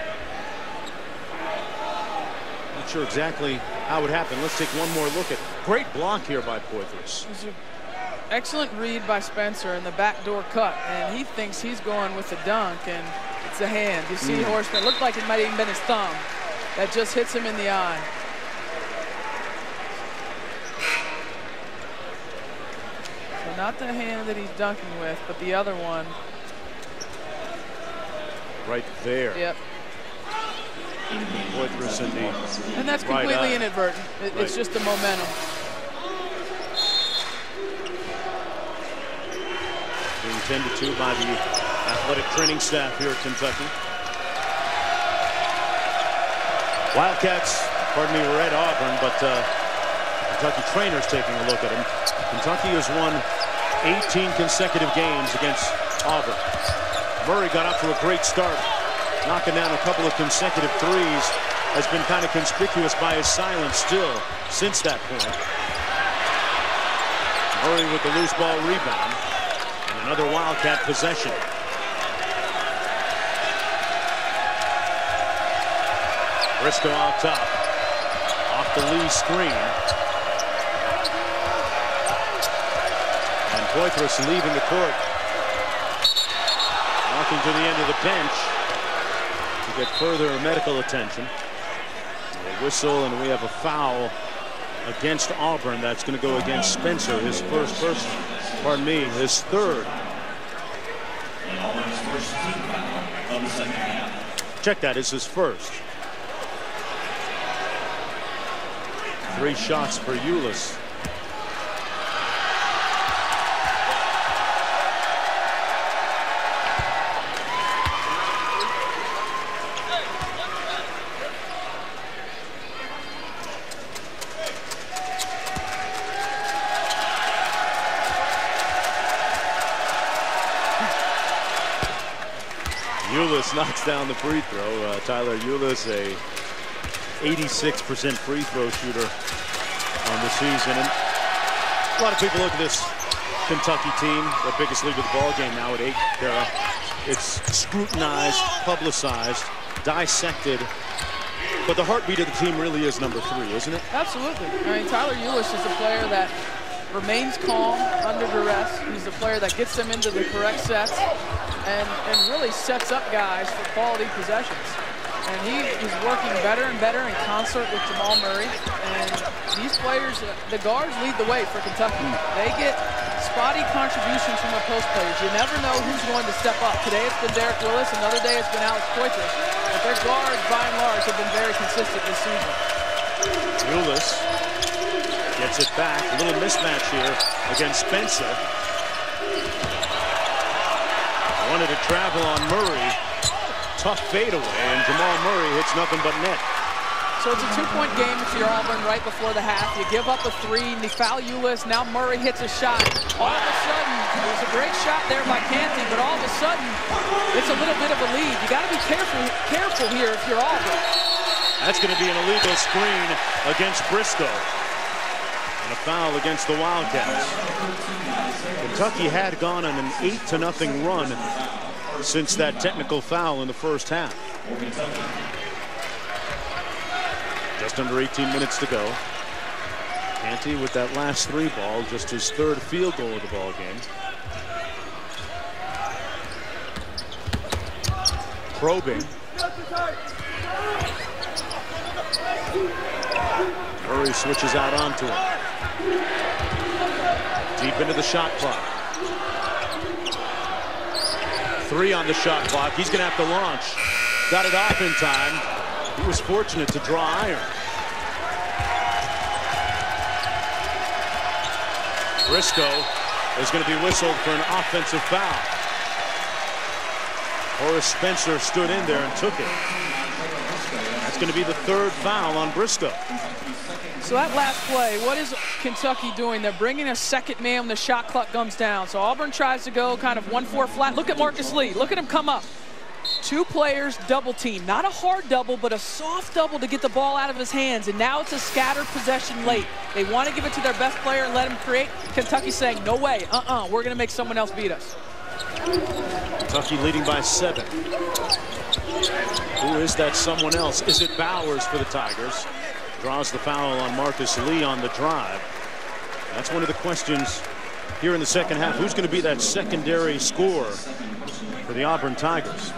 not sure exactly how it happened. Let's take one more look at great block here by Poitras. It was an excellent read by Spencer in the backdoor cut, and he thinks he's going with the dunk, and it's a hand. You see Horseman, it looked like it might have even been his thumb that just hits him in the eye. So not the hand that he's dunking with, but the other one. Right there. Yep. Poitras in the and that's completely inadvertent. It's just the momentum. Being tended to by the athletic training staff here at Kentucky. Wildcats, pardon me, were at Auburn, but Kentucky trainers taking a look at them. Kentucky has won 18 consecutive games against Auburn. Murray got off to a great start, knocking down a couple of consecutive threes. Has been kind of conspicuous by his silence still since that point. Murray with the loose ball rebound, and another Wildcat possession. Briscoe out top, off the Lee screen. And Poitras leaving the court. Walking to the end of the bench to get further medical attention. A whistle, and we have a foul against Auburn. That's going to go against Spencer, his his third. Check that, it's his first. 3 shots for Ulis. Ulis knocks down the free throw. Tyler Ulis, a 86% free throw shooter on the season. And a lot of people look at this Kentucky team, the biggest league of the ball game now at 8. It's scrutinized, publicized, dissected. But the heartbeat of the team really is number 3, isn't it? Absolutely. I mean, Tyler Ulis is a player that remains calm under duress. He's a player that gets them into the correct sets and really sets up guys for quality possessions. And he is working better and better in concert with Jamal Murray. And these players, the guards lead the way for Kentucky. They get spotty contributions from the post players. You never know who's going to step up. Today it's been Derek Willis. Another day it's been Alex Poitras. But their guards, by and large, have been very consistent this season. Ulis gets it back. A little mismatch here against Spencer. Wanted to travel on Murray. Tough fadeaway, and Jamal Murray hits nothing but net. So it's a 2-point game if you're Auburn right before the half. You give up a 3, and you foul Ulis. Now Murray hits a shot. All of a sudden, it was a great shot there by Canty, but all of a sudden, it's a little bit of a lead. You got to be careful here if you're Auburn. That's going to be an illegal screen against Briscoe. And a foul against the Wildcats. Kentucky had gone on an 8-0 run since that technical foul in the first half. Just under 18 minutes to go. Canty with that last three ball, just his third field goal of the ball game. Probing. Murray switches out onto him. Deep into the shot clock. 3 on the shot clock. He's going to have to launch. Got it off in time. He was fortunate to draw iron. Briscoe is going to be whistled for an offensive foul. Horace Spencer stood in there and took it. That's going to be the third foul on Briscoe. So that last play, what is Kentucky doing? They're bringing a second man when the shot clock comes down. So Auburn tries to go kind of 1-4 flat. Look at Marcus Lee. Look at him come up. 2 players double team. Not a hard double, but a soft double to get the ball out of his hands. And now it's a scattered possession late. They want to give it to their best player and let him create. Kentucky's saying, no way, we're going to make someone else beat us. Kentucky leading by 7. Who is that someone else? Is it Bowers for the Tigers? Draws the foul on Marcus Lee on the drive. That's one of the questions here in the second half. Who's going to be that secondary scorer for the Auburn Tigers?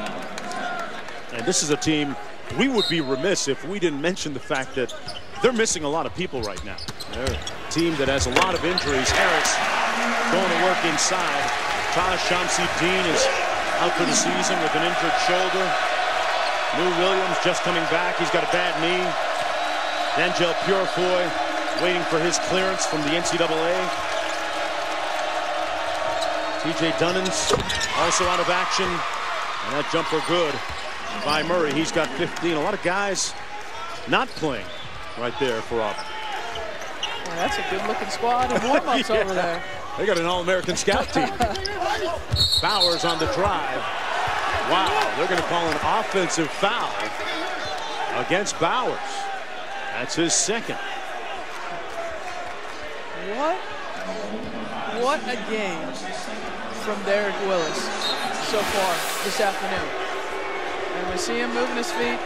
And this is a team, we would be remiss if we didn't mention the fact that they're missing a lot of people right now. They're a team that has a lot of injuries. Harris going to work inside. Taj Shamsi-Dean is out for the season with an injured shoulder. Lou Williams just coming back. He's got a bad knee. Angel Purifoy waiting for his clearance from the NCAA. TJ Dunnins also out of action. And that jumper good by Murray. He's got 15. A lot of guys not playing right there for Auburn. Well, that's a good-looking squad of warm-ups over there. They got an All-American scout team. Bowers on the drive. Wow, they're going to call an offensive foul against Bowers. That's his second. What a game from Derek Willis so far this afternoon. And we see him moving his feet.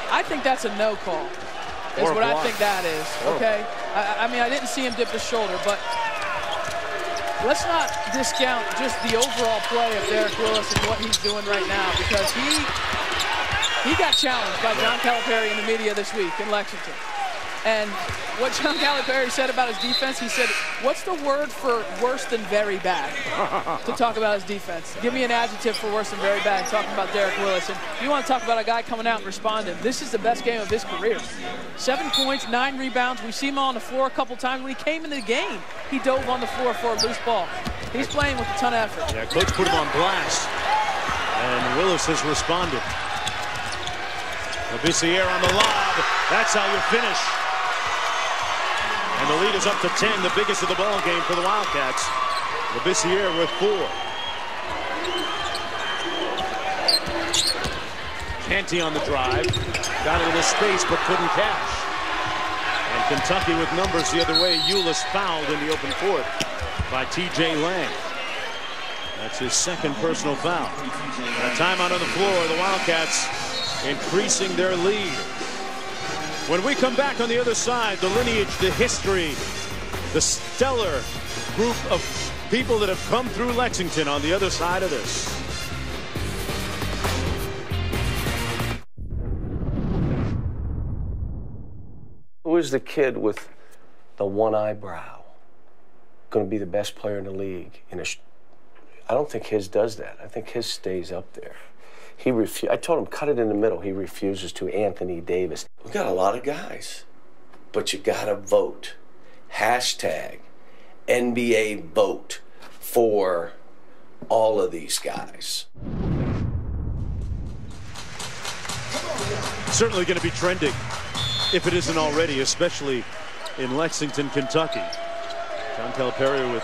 I think that's a no call. Is what I think that is. Okay. I mean, I didn't see him dip his shoulder, but let's not discount just the overall play of Derek Willis and what he's doing right now, because he got challenged by John Calipari in the media this week in Lexington. And what John Calipari said about his defense, he said, what's the word for worse than very bad to talk about his defense? Give me an adjective for worse than very bad, talking about Derek Willis. And you want to talk about a guy coming out and responding. This is the best game of his career. 7 points, 9 rebounds. We've seen him on the floor a couple times. When he came into the game, he dove on the floor for a loose ball. He's playing with a ton of effort. Yeah, coach put him on blast. And Willis has responded. Labissiere on the lob. That's how you finish. And the lead is up to 10, the biggest of the ball game for the Wildcats. Labissiere with 4. Canty on the drive. Got it in the space, but couldn't cash. And Kentucky with numbers the other way. Ulis fouled in the open court by T.J. Lang. That's his second personal foul. And a timeout on the floor. The Wildcats increasing their lead. When we come back on the other side, the lineage, the history, the stellar group of people that have come through Lexington on the other side of this. Who is the kid with the one eyebrow going to be the best player in the league? I don't think his does that. I think his stays up there. I told him, cut it in the middle. He refuses to. Anthony Davis. We got a lot of guys, but you got to vote. Hashtag NBA vote for all of these guys. Certainly going to be trending, if it isn't already, especially in Lexington, Kentucky. John Calipari with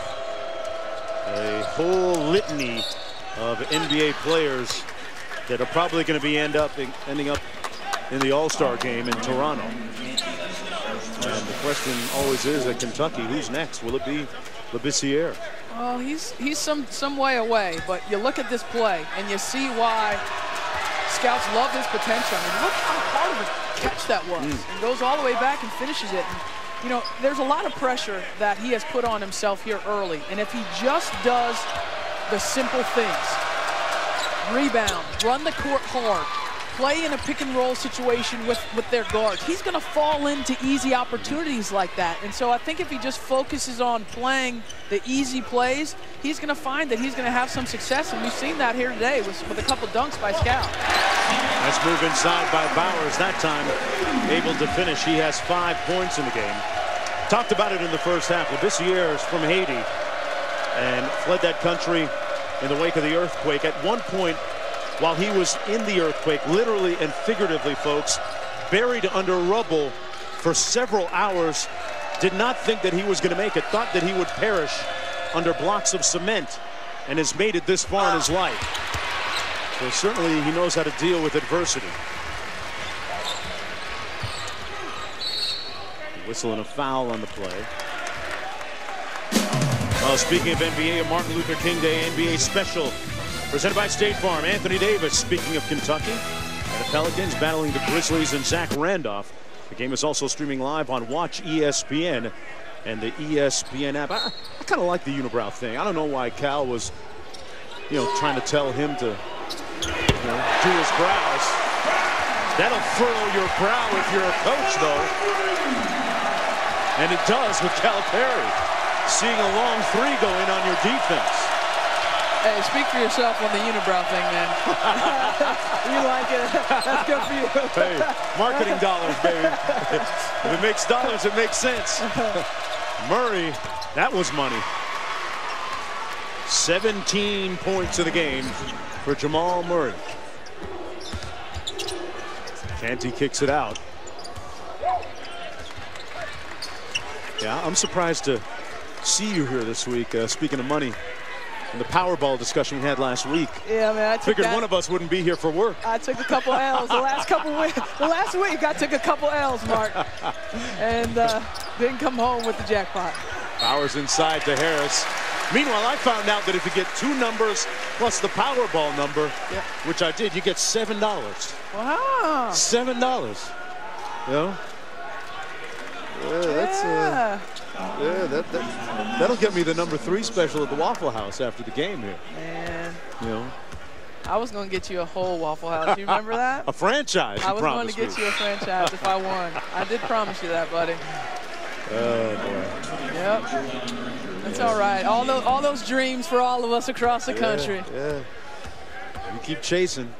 a whole litany of NBA players that are probably going to be ending up in the All-Star game in Toronto. And the question always is at Kentucky, who's next? Will it be Labissiere? Well, he's some way away, but you look at this play and you see why scouts love his potential. I mean, look how hard of a catch that was. And goes all the way back and finishes it. And, you know, there's a lot of pressure that he has put on himself here early. And if he just does the simple things, rebound, run the court hard, play in a pick and roll situation with their guards, he's going to fall into easy opportunities like that. And so I think if he just focuses on playing the easy plays, he's going to find that he's going to have some success. And we've seen that here today with a couple dunks by Scout. Nice move inside by Bowers. That time able to finish. He has 5 points in the game. Talked about it in the first half. Labissiere is from Haiti and fled that country in the wake of the earthquake. At one point, while he was in the earthquake, literally and figuratively, folks, buried under rubble for several hours, did not think that he was going to make it, thought that he would perish under blocks of cement, and has made it this far in his life. So certainly he knows how to deal with adversity. Whistling a foul on the play. Well, speaking of NBA, a Martin Luther King Day NBA special presented by State Farm. Anthony Davis, speaking of Kentucky, and the Pelicans battling the Grizzlies and Zach Randolph. The game is also streaming live on Watch ESPN and the ESPN app. I kind of like the unibrow thing. I don't know why Cal was, trying to tell him to, do his brows. That'll furrow your brow if you're a coach, though. And it does with Calipari. Seeing a long three go in on your defense. Hey, speak for yourself on the unibrow thing, man. You like it? That's good for you. Hey, marketing dollars, baby. If it makes dollars, it makes sense. Murray, that was money. 17 points of the game for Jamal Murray. Canty kicks it out. Yeah, I'm surprised to see you here this week. Speaking of money, in the Powerball discussion we had last week. Yeah, man. I figured one of us wouldn't be here for work. I took a couple L's the last week. I took a couple L's, Mark, and didn't come home with the jackpot. Bowers inside to Harris. Meanwhile, I found out that if you get 2 numbers plus the Powerball number, which I did, you get $7. Wow. $7. That'll get me the number 3 special at the Waffle House after the game here. Man. I was going to get you a whole Waffle House. You remember that? A franchise. I was going to get you a franchise if I won. I did promise you that, buddy. Oh boy. Yep. That's all right. All those dreams for all of us across the country. Yeah. You keep chasing.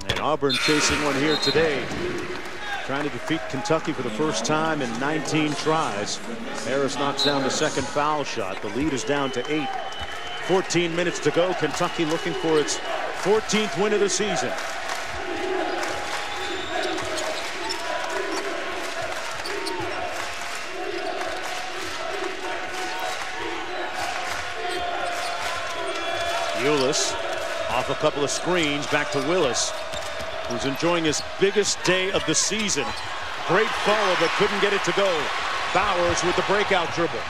And Auburn chasing one here today. Trying to defeat Kentucky for the first time in 19 tries. Harris knocks down the second foul shot. The lead is down to 8. 14 minutes to go. Kentucky looking for its 14th win of the season. Ulis off a couple of screens, back to Willis, who's enjoying his biggest day of the season. Great follow, but couldn't get it to go. Bowers with the breakout dribble.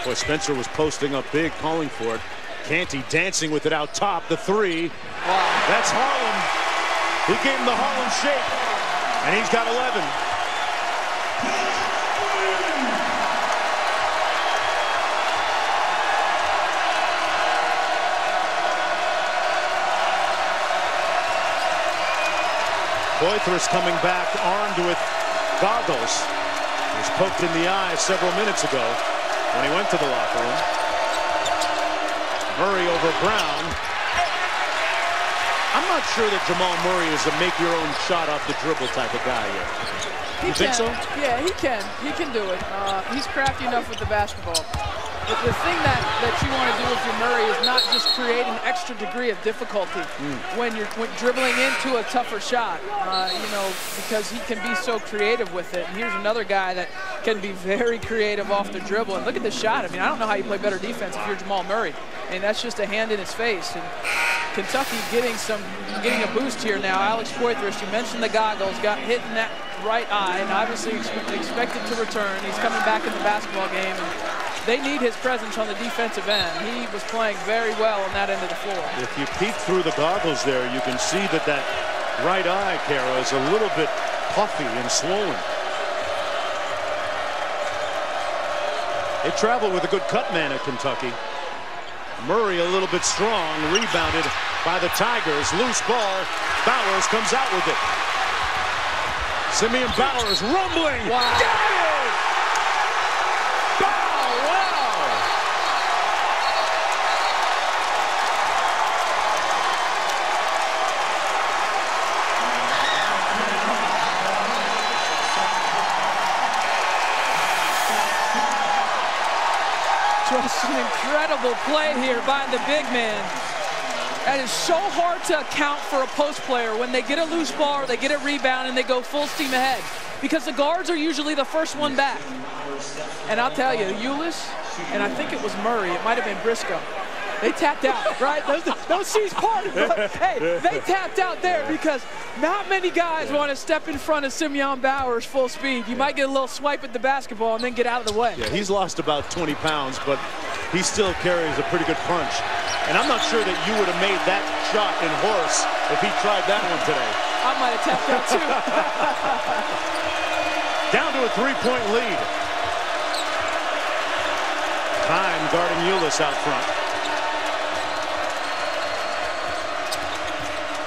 Boy, Spencer was posting up big, calling for it. Canty dancing with it out top. The 3. Wow. That's Harlem. He gave him the Harlem shake, and he's got 11. Boythris coming back armed with goggles. He was poked in the eye several minutes ago when he went to the locker room. Murray over Brown. I'm not sure that Jamal Murray is a make-your-own-shot off the dribble type of guy yet. You think so? Yeah, he can. He can do it. He's crafty enough with the basketball. But the thing that you want to do with your Murray is not just create an extra degree of difficulty when you're dribbling into a tougher shot, because he can be so creative with it. And here's another guy that can be very creative off the dribble. And look at the shot. I mean, I don't know how you play better defense if you're Jamal Murray. I mean, that's just a hand in his face. And Kentucky getting a boost here now. Alex Poythress, you mentioned the goggles, got hit in that right eye, and obviously expected to return. He's coming back in the basketball game, and they need his presence on the defensive end. He was playing very well on that end of the floor. If you peek through the goggles there, you can see that right eye, Kara, is a little bit puffy and swollen. They travel with a good cut man at Kentucky. Murray a little bit strong, rebounded by the Tigers. Loose ball. Bowers comes out with it. Simeon Bowers rumbling. Wow. Got it! Wow! Just an incredible play here by the big man. That is so hard to account for a post player when they get a loose ball or they get a rebound and they go full steam ahead, because the guards are usually the first one back. And I'll tell you, Ulis, and I think it was Murray, it might have been Briscoe, they tapped out, right? Those C's party, but hey, they tapped out there because not many guys want to step in front of Simeon Bowers full speed. You might get a little swipe at the basketball and then get out of the way. Yeah, he's lost about 20 pounds, but he still carries a pretty good punch. And I'm not sure that you would have made that shot in Horace if he tried that one today. I might have tapped out too. Down to a 3-point lead. Time guarding Ulis out front.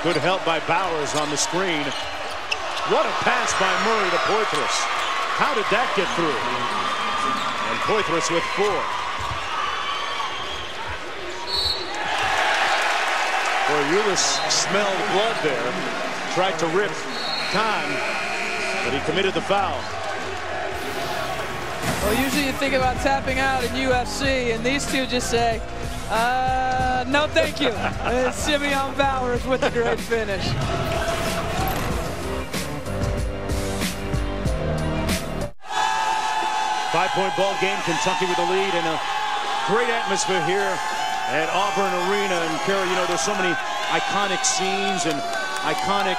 Good help by Bowers on the screen. What a pass by Murray to Poythress. How did that get through? And Poythress with 4. Boy, Ulis smelled blood there. Tried to rip Khan, but he committed the foul. Well, usually you think about tapping out in UFC, and these two just say, no thank you. And Simeon Bowers with a great finish. Five-point ball game, Kentucky with the lead, and a great atmosphere here at Auburn Arena. And Kara, you know, there's so many iconic scenes and iconic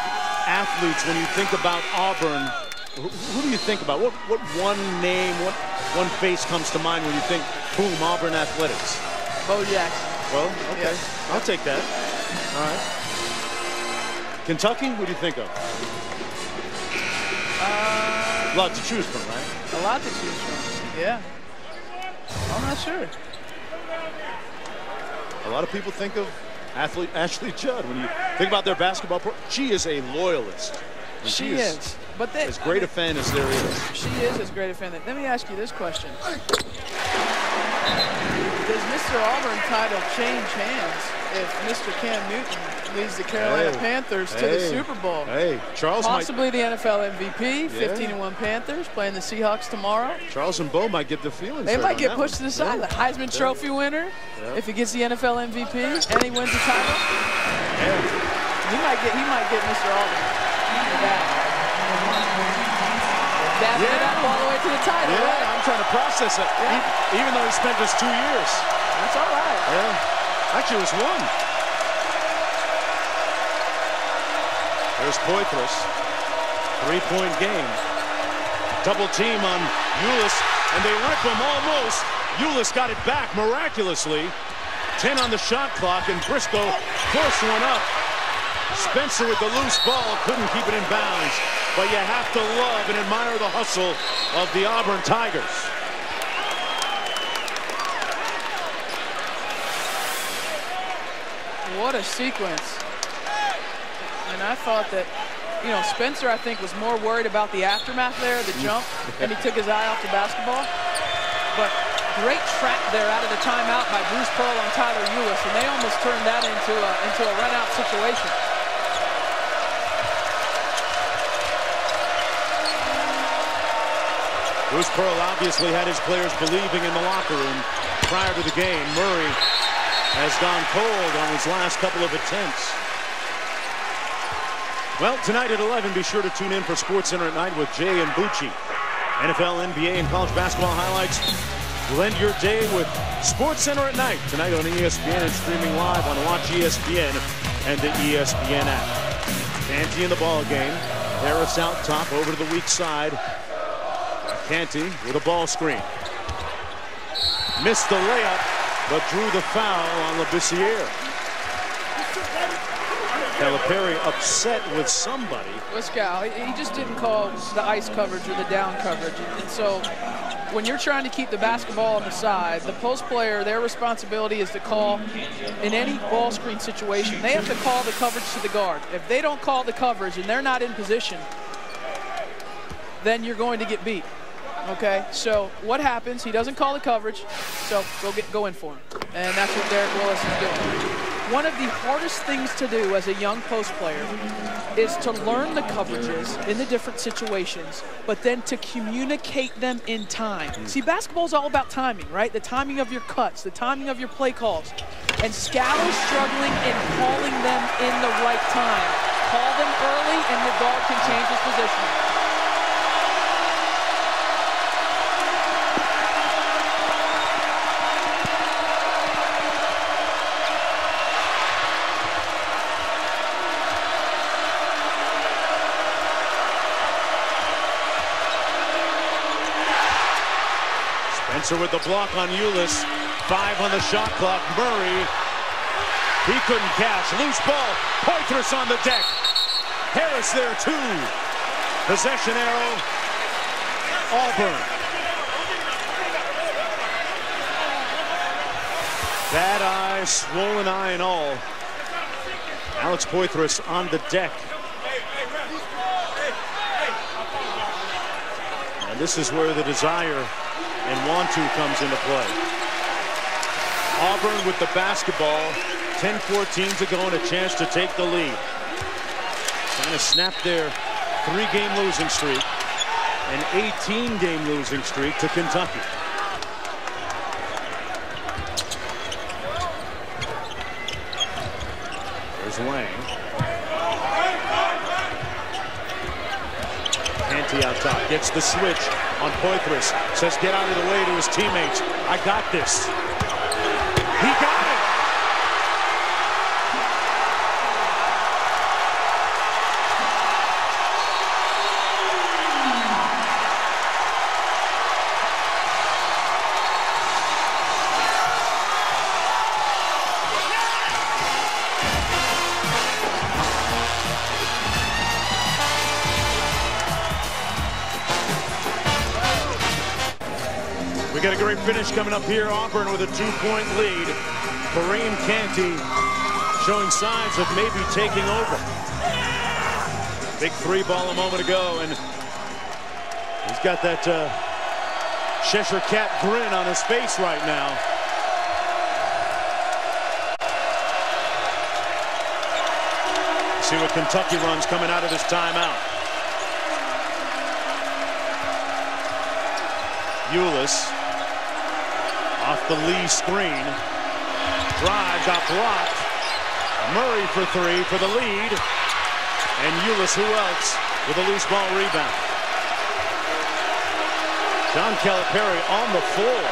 athletes when you think about Auburn. Who do you think about? What one name, what one face comes to mind when you think, boom, Auburn athletics? Bo Jackson. Well, okay, yes. I'll take that. All right. Kentucky, who do you think of? A lot to choose from, right? A lot to choose from, yeah. I'm not sure. A lot of people think of athlete Ashley Judd when you think about their basketball program. She is a loyalist. She is. But as great a fan as there is. She is as great a fan. Let me ask you this question. Does Mr. Auburn title change hands if Mr. Cam Newton leads the Carolina Panthers to the Super Bowl? Hey, Charles possibly the NFL MVP, 15-1 Panthers, playing the Seahawks tomorrow. Charles and Bo might get the feelings. They might get pushed to the side. The Heisman Trophy winner, if he gets the NFL MVP and he wins the title, he might get Mr. Auburn. Dabbing it up all the way to the title. Yeah, right? I'm trying to process it. Yeah. Even though he spent just 2 years. That's all right. Yeah. Actually, it was 1. There's Poythress. 3-point game. Double team on Ulis, and they rip him almost. Ulis got it back miraculously. 10 on the shot clock, and Briscoe forced one up. Spencer with the loose ball, couldn't keep it in bounds. But you have to love and admire the hustle of the Auburn Tigers. What a sequence. And I thought that, you know, Spencer, I think, was more worried about the aftermath there, the jump, and he took his eye off the basketball. But great trap there out of the timeout by Bruce Pearl on Tyler Ulis, and they almost turned that into a run-out situation. Bruce Pearl obviously had his players believing in the locker room prior to the game. Murray has gone cold on his last couple of attempts. Well, tonight at 11, be sure to tune in for SportsCenter at night with Jay and Bucci. NFL, NBA, and college basketball highlights. Blend your day with SportsCenter at night. Tonight on ESPN and streaming live on Watch ESPN and the ESPN app. Canty in the ball game. Harris out top over to the weak side. Canty with a ball screen. Missed the layup, but drew the foul on Labissiere. Calipari upset with somebody. Wiscal, he just didn't call the ice coverage or the down coverage. And so when you're trying to keep the basketball on the side, the post player, their responsibility is to call in any ball screen situation. They have to call the coverage to the guard. If they don't call the coverage and they're not in position, then you're going to get beat. Okay, so what happens? He doesn't call the coverage, so go in for him. And that's what Derek Willis is doing. One of the hardest things to do as a young post player is to learn the coverages in the different situations, but then to communicate them in time. See, basketball is all about timing, right? The timing of your cuts, the timing of your play calls. And Scala's struggling in calling them in the right time. Call them early and your guard can change his position. Spencer with the block on Ulis. 5 on the shot clock. Murray. He couldn't catch. Loose ball. Poitras on the deck. Harris there too. Possession arrow. Auburn. Bad eye, swollen eye and all. Alex Poitras on the deck. And this is where the desire and want to comes into play. Auburn with the basketball. 10-14 to go and a chance to take the lead. Trying to snap their 3-game losing streak. An 18-game losing streak to Kentucky. There's Lang. Canty out top. Gets the switch on Poitras. Says get out of the way to his teammates. I got this. He got it. We got a great finish coming up here. Auburn with a 2-point lead. Kareem Canty showing signs of maybe taking over. Big 3 ball a moment ago, and he's got that Cheshire Cat grin on his face right now. See what Kentucky runs coming out of this timeout. Ulis off the Lee screen. Drive got blocked. Murray for 3 for the lead. And Ulis, who else, with a loose ball rebound. John Calipari on the floor,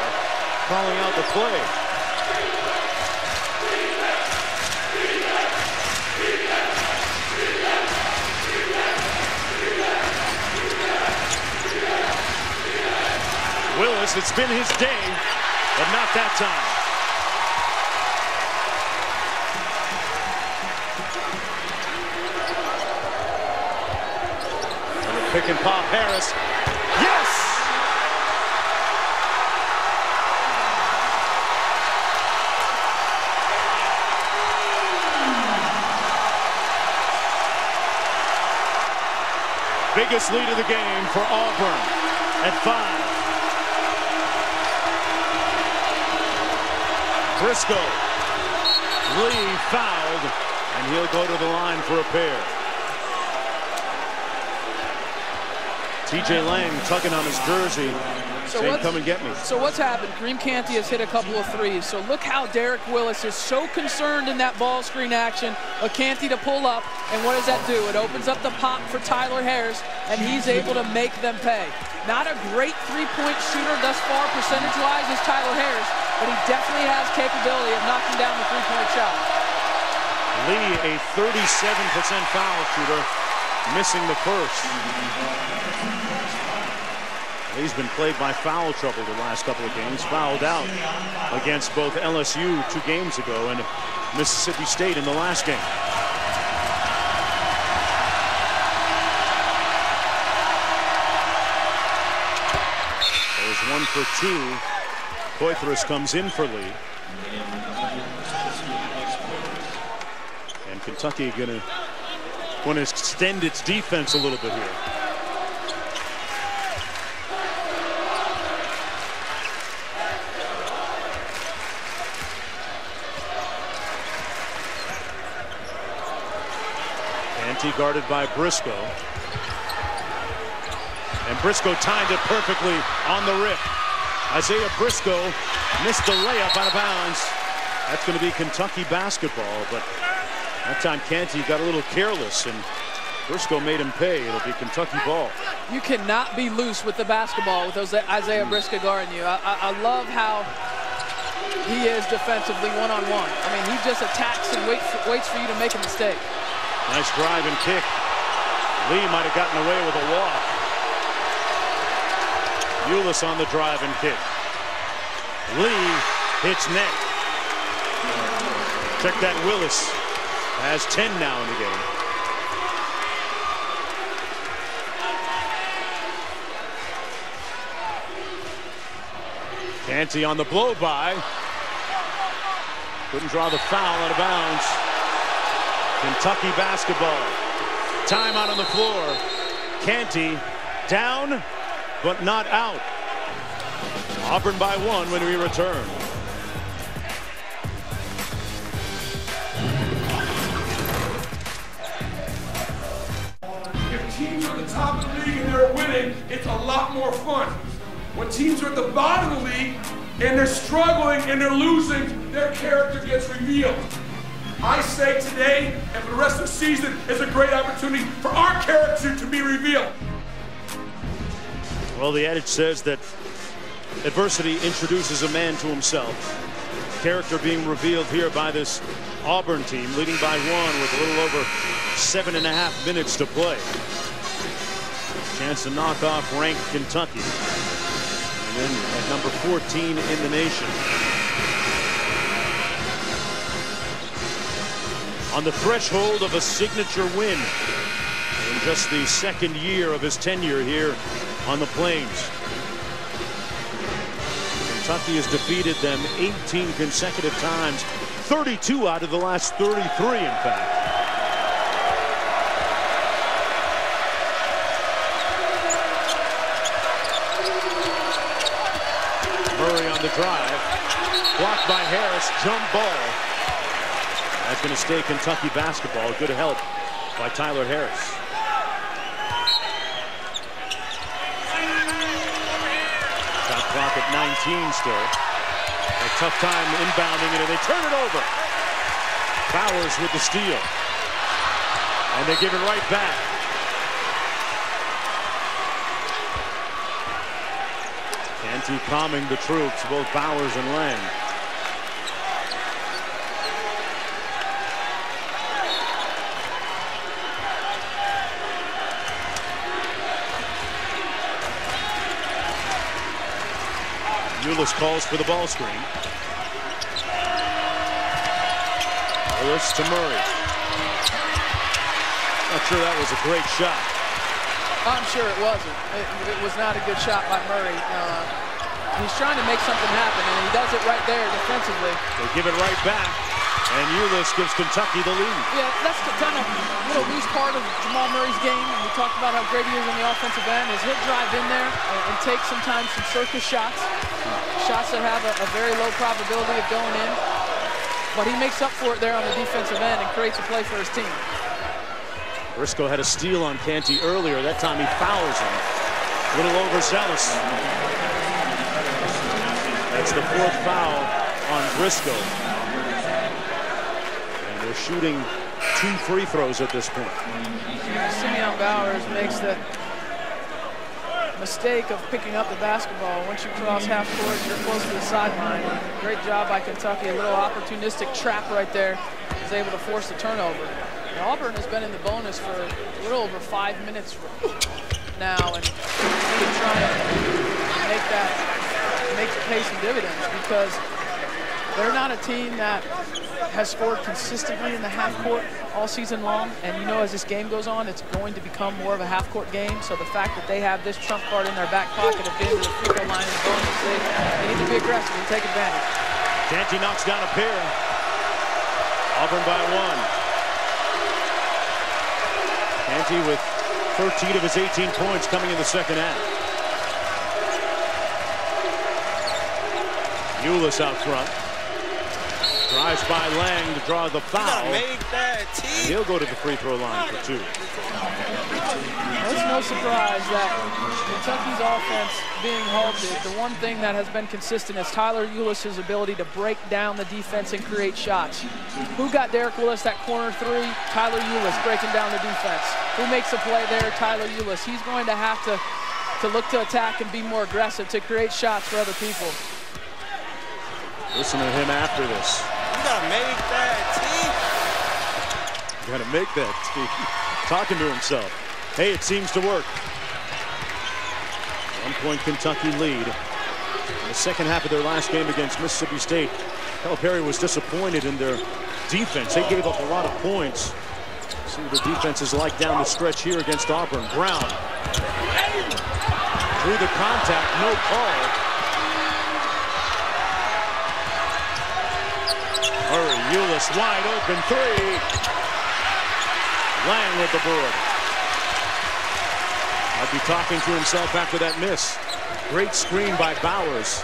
calling out the play. Willis, it's been his day, but not that time. And a pick and pop, Harris. Yes! Biggest lead of the game for Auburn at 5. Briscoe. Lee fouled, and he'll go to the line for a pair. TJ Lang tugging on his jersey. come and get me. So what's happened? Kareem Canty has hit a couple of threes. So look how Derek Willis is so concerned in that ball screen action of Canty to pull up. And what does that do? It opens up the pop for Tyler Harris, and he's able to make them pay. Not a great three-point shooter thus far, percentage-wise, is Tyler Harris, but he definitely has capability of knocking down the three-point shot. Lee, a 37% foul shooter, missing the first. Lee's been plagued by foul trouble the last couple of games. Fouled out against both LSU 2 games ago and Mississippi State in the last game. There's 1 for 2. Poitras comes in for Lee. And Kentucky going to extend its defense a little bit here. Canty guarded by Briscoe. And Briscoe timed it perfectly on the rip. Isaiah Briscoe missed the layup out of bounds. That's going to be Kentucky basketball, but that time Canty got a little careless and Briscoe made him pay. It'll be Kentucky ball. You cannot be loose with the basketball with those Isaiah Briscoe guarding you. I love how he is defensively one-on-one. I mean, he just attacks and waits for you to make a mistake. Nice drive and kick. Lee might have gotten away with a walk. Ulis on the drive and kick. Lee hits net. Check that, Willis has 10 now in the game. Canty on the blow-by. Couldn't draw the foul out of bounds. Kentucky basketball. Timeout on the floor. Canty down, but not out. Auburn by 1 when we return. If teams are at the top of the league and they're winning, it's a lot more fun. When teams are at the bottom of the league and they're struggling and they're losing, their character gets revealed. I say today and for the rest of the season is a great opportunity for our character to be revealed. Well, the adage says that adversity introduces a man to himself. Character being revealed here by this Auburn team, leading by 1 with a little over 7.5 minutes to play. Chance to knock off ranked Kentucky. And then at number 14 in the nation. On the threshold of a signature win in just the 2nd year of his tenure here on the Plains. Kentucky has defeated them 18 consecutive times, 32 out of the last 33, in fact. Murray on the drive, blocked by Harris, jump ball. That's going to stay Kentucky basketball. Good help by Tyler Harris. Shot clock at 19 still. A tough time inbounding it, and they turn it over. Bowers with the steal. And they give it right back. Canty calming the troops, both Bowers and Lang. Ulis calls for the ball screen. Willis to Murray. Not sure that was a great shot. I'm sure it wasn't. It was not a good shot by Murray. He's trying to make something happen, and he does it right there defensively. They give it right back, and Ulis gives Kentucky the lead. Yeah, that's the kind of little loose part of Jamal Murray's game. And we talked about how great he is on the offensive end. Is he'll drive in there and take sometimes some circus shots. Shots that have a very low probability of going in. But he makes up for it there on the defensive end and creates a play for his team. Briscoe had a steal on Canty earlier. That time he fouls him. A little overzealous. That's the 4th foul on Briscoe. And they're shooting 2 free throws at this point. Simeon Bowers makes the mistake of picking up the basketball. Once you cross half court, you're close to the sideline. Great job by Kentucky. A little opportunistic trap right there. Was able to force the turnover. And Auburn has been in the bonus for a little over 5 minutes now, and really trying to make the pay some dividends, because they're not a team that has scored consistently in the half court all season long, and you know, as this game goes on, it's going to become more of a half court game. So the fact that they have this trump card in their back pocket of getting to the free throw line in the bonus, they need to be aggressive and take advantage. Canty knocks down a pair. Auburn by 1. Canty with 13 of his 18 points coming in the second half. Ulis out front. Drives by Lang to draw the foul. Make that, and he'll go to the free throw line for 2. It's no surprise that Kentucky's offense being halted, the one thing that has been consistent is Tyler Ulis' ability to break down the defense and create shots. Who got Derek Willis that corner 3? Tyler Ulis breaking down the defense. Who makes a play there? Tyler Ulis. He's going to have to look to attack and be more aggressive to create shots for other people. Listen to him after this. You gotta make that, You gotta make that, talking to himself. Hey, it seems to work. 1-point Kentucky lead. In the second half of their last game against Mississippi State, Calipari was disappointed in their defense. They gave up a lot of points. See what the defense is like down the stretch here against Auburn. Brown. Through the contact, no call. Murray, Ulis wide open 3. Lang with the board. Might be talking to himself after that miss. Great screen by Bowers.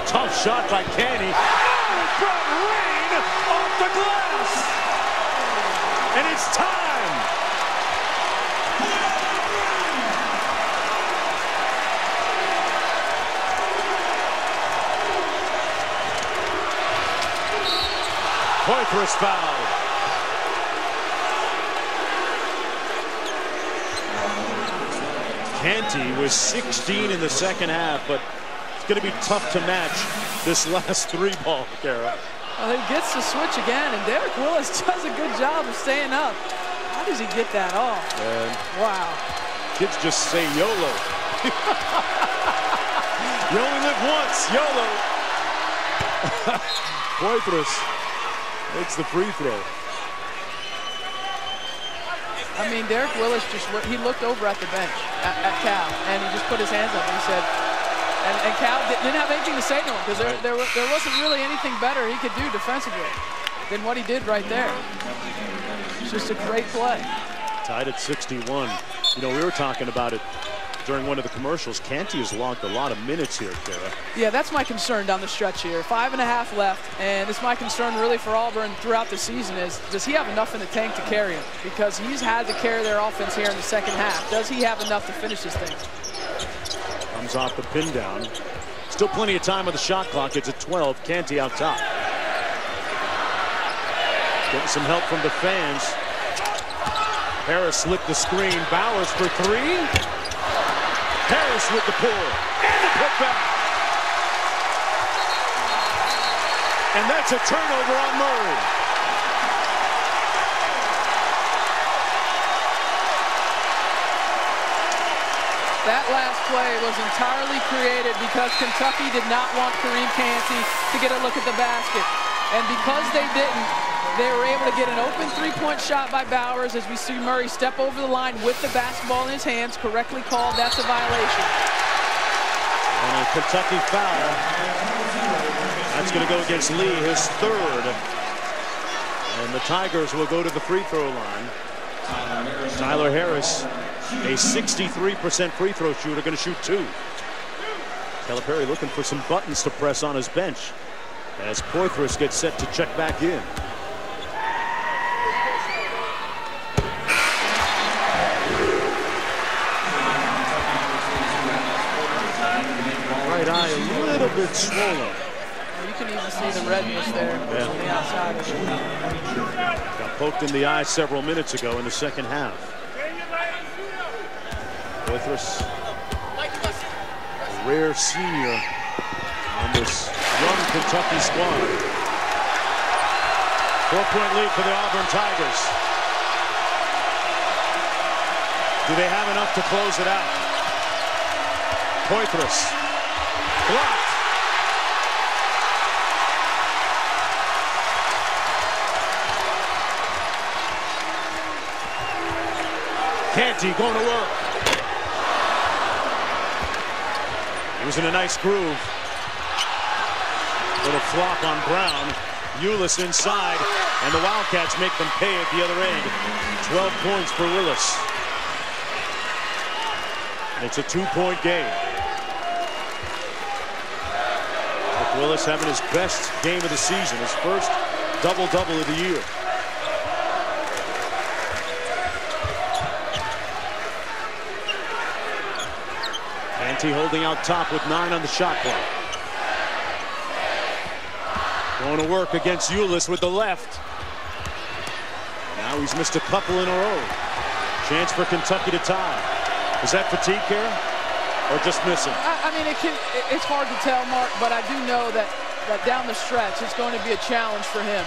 Tough shot by Canty. Oh, it brought rain off the glass. And it's time. Poitras foul. Canty was 16 in the second half, but it's going to be tough to match this last 3 ball, Kara. Well, he gets the switch again, and Derek Willis does a good job of staying up. How does he get that off? Wow. Kids just say YOLO. You only live once, YOLO. Poitras makes the free throw. I mean, Derek Willis he looked over at the bench at Cal, and he just put his hands up and he said, and Cal didn't have anything to say to him, because there wasn't really anything better he could do defensively than what he did right there. It's just a great play. Tied at 61. You know, we were talking about it during one of the commercials. Canty has logged a lot of minutes here, Kara. Yeah, that's my concern down the stretch here. 5.5 left, and it's my concern really for Auburn throughout the season is, does he have enough in the tank to carry him? Because he's had to carry their offense here in the second half. Does he have enough to finish this thing? Comes off the pin down. Still plenty of time on the shot clock. It's at 12. Canty out top. Getting some help from the fans. Harris slipped the screen. Bowers for 3. Harris with the pull and the putback. And that's a turnover on Murray. That last play was entirely created because Kentucky did not want Kareem Canty to get a look at the basket. And because they didn't, they were able to get an open 3-point shot by Bowers as we see Murray step over the line with the basketball in his hands, correctly called. That's a violation. And a Kentucky foul. That's going to go against Lee, his 3rd. And the Tigers will go to the free throw line. Tyler Harris, a 63% free throw shooter, going to shoot 2. Calipari looking for some buttons to press on his bench as Poitras gets set to check back in. Right eye a little bit swollen. You can even see the redness there on the outside of it. Got poked in the eye several minutes ago in the second half. Poitras, a rare senior on this young Kentucky squad. 4-point lead for the Auburn Tigers. Do they have enough to close it out? Poitras blocked. Canty going to work. He was in a nice groove. Little flop on Brown. Ulis inside, and the Wildcats make them pay at the other end. 12 points for Willis. And it's a 2-point game. With Willis having his best game of the season, his first double-double of the year. Canty holding out top with 9 on the shot clock. Going to work against Ulis with the left. Now he's missed a couple in a row. Chance for Kentucky to tie. Is that fatigue, Kara? Or just missing? I mean, it's hard to tell, Mark, but I do know that down the stretch, it's going to be a challenge for him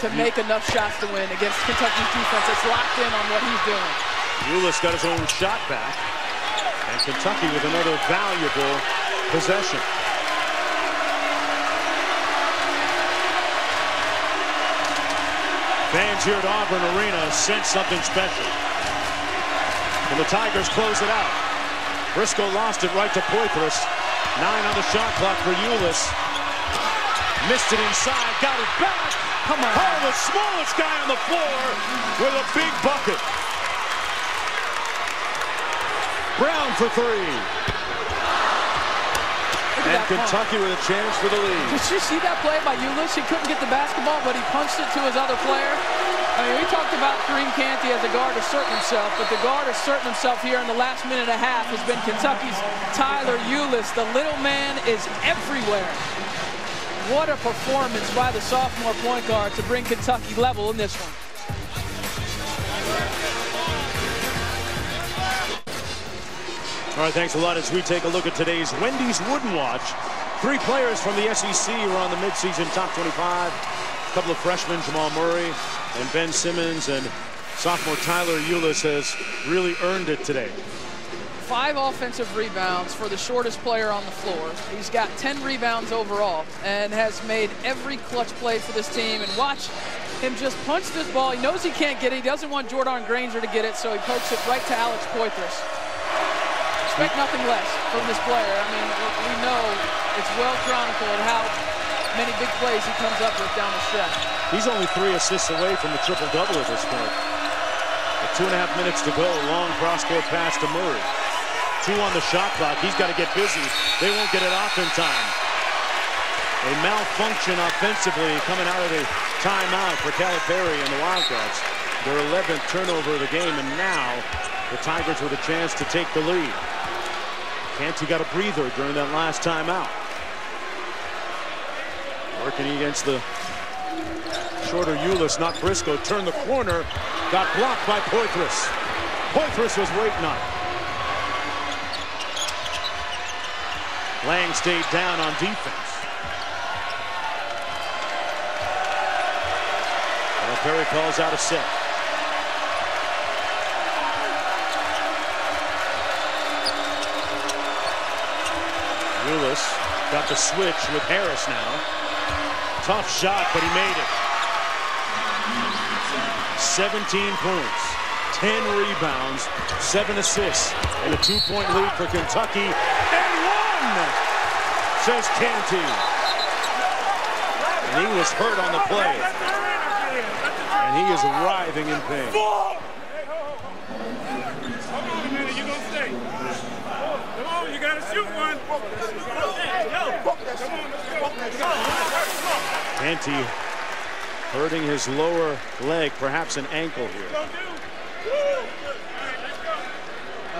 to make enough shots to win against Kentucky's defense that's locked in on what he's doing. Ulis got his own shot back. And Kentucky with another valuable possession. Fans here at Auburn Arena sense something special. And the Tigers close it out. Briscoe lost it right to Poitras. 9 on the shot clock for Ulis. Missed it inside, got it back. Come on. Oh, the smallest guy on the floor with a big bucket. Brown for 3. And Kentucky with a chance for the lead. Did you see that play by Ulis? He couldn't get the basketball, but he punched it to his other player. I mean, we talked about Kareem Canty as a guard asserting himself, but the guard asserting himself here in the last minute and a half has been Kentucky's Tyler Ulis. The little man is everywhere. What a performance by the sophomore point guard to bring Kentucky level in this one. All right, thanks a lot as we take a look at today's Wendy's Wooden Watch. 3 players from the SEC were on the midseason top 25. A couple of freshmen, Jamal Murray and Ben Simmons, and sophomore Tyler Ulis has really earned it today. 5 offensive rebounds for the shortest player on the floor. He's got 10 rebounds overall and has made every clutch play for this team. And watch him just punch this ball. He knows he can't get it. He doesn't want Jordan Granger to get it, so he pokes it right to Alex Poitras. Expect nothing less from this player. I mean, we know it's well chronicled how many big plays he comes up with down the stretch. He's only 3 assists away from the triple-double at this point. With 2.5 minutes to go, long cross-court pass to Murray. 2 on the shot clock. He's got to get busy. They won't get it off in time. A malfunction offensively coming out of the timeout for Calipari and the Wildcats. Their 11th turnover of the game, and now the Tigers with a chance to take the lead. Canty got a breather during that last timeout. Working against the shorter Ulis, not Briscoe. Turned the corner, got blocked by Poitras. Poitras was waiting on it. Lang stayed down on defense. Perry calls out a set. Ulis got the switch with Harris now. Tough shot, but he made it. 17 points, 10 rebounds, 7 assists, and a 2-point lead for Kentucky. And 1, says Canty. And he was hurt on the play. And he is writhing in pain. Canty hurting his lower leg, perhaps an ankle here.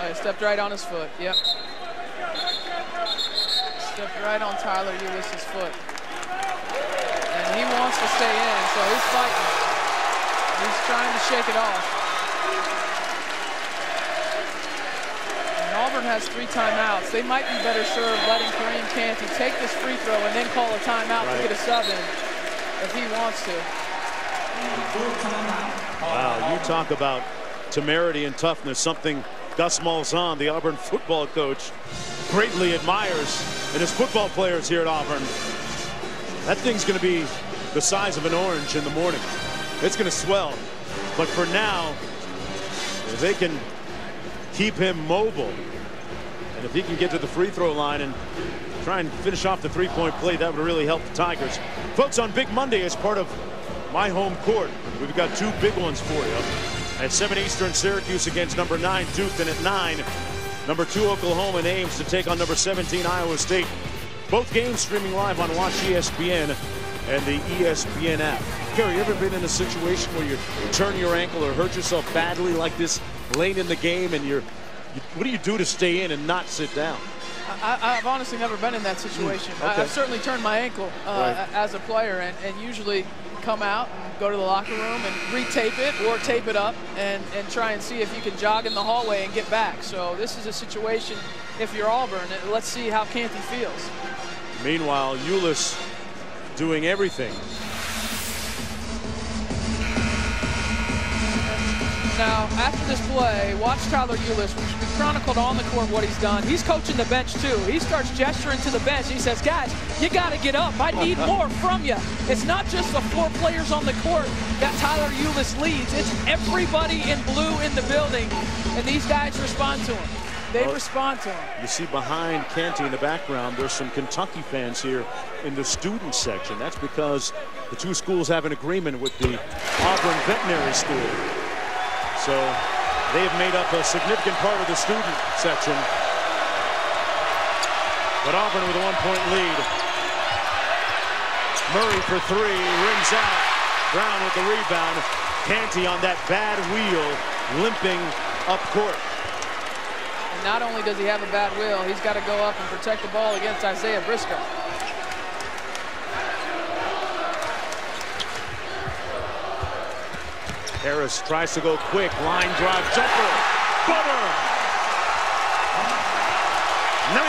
He stepped right on his foot. Yep. Stepped right on Tyler Ulis' foot. And he wants to stay in, so he's fighting. He's trying to shake it off. And Auburn has 3 timeouts. They might be better served letting Kareem Canty take this free throw and then call a timeout to get a sub in if he wants to. Wow, you talk about temerity and toughness, something Gus Malzahn, the Auburn football coach, greatly admires in his football players here at Auburn. That thing's going to be the size of an orange in the morning. It's going to swell. But for now, if they can keep him mobile, and if he can get to the free throw line and try and finish off the three-point play, that would really help the Tigers. Folks, on Big Monday, as part of my home court, we've got 2 big ones for you. At 7 Eastern, Syracuse against number 9 Duke, and at 9, number 2 Oklahoma Ames to take on number 17 Iowa State. Both games streaming live on Watch ESPN and the ESPN app. Gary, you ever been in a situation where you turn your ankle or hurt yourself badly like this late in the game, and what do you do to stay in and not sit down? I've honestly never been in that situation. Okay. I've certainly turned my ankle as a player, and usually come out and go to the locker room and retape it or tape it up and try and see if you can jog in the hallway and get back. So this is a situation, if you're Auburn, let's see how Canty feels. Meanwhile, Ulis doing everything. Now, after this play, watch Tyler Ulis. We chronicled on the court what he's done. He's coaching the bench, too. He starts gesturing to the bench. He says, guys, you got to get up. I need more from you. It's not just the 4 players on the court that Tyler Ulis leads. It's everybody in blue in the building, and these guys respond to him. They respond to him. You see behind Canty in the background, there's some Kentucky fans here in the student section. That's because the 2 schools have an agreement with the Auburn Veterinary School. So they have made up a significant part of the student section. But Auburn with a 1-point lead. Murray for 3, rims out. Brown with the rebound. Canty on that bad wheel, limping up court. And not only does he have a bad wheel, he's got to go up and protect the ball against Isaiah Briscoe. Harris tries to go quick. Line drive jumper. Butter. 19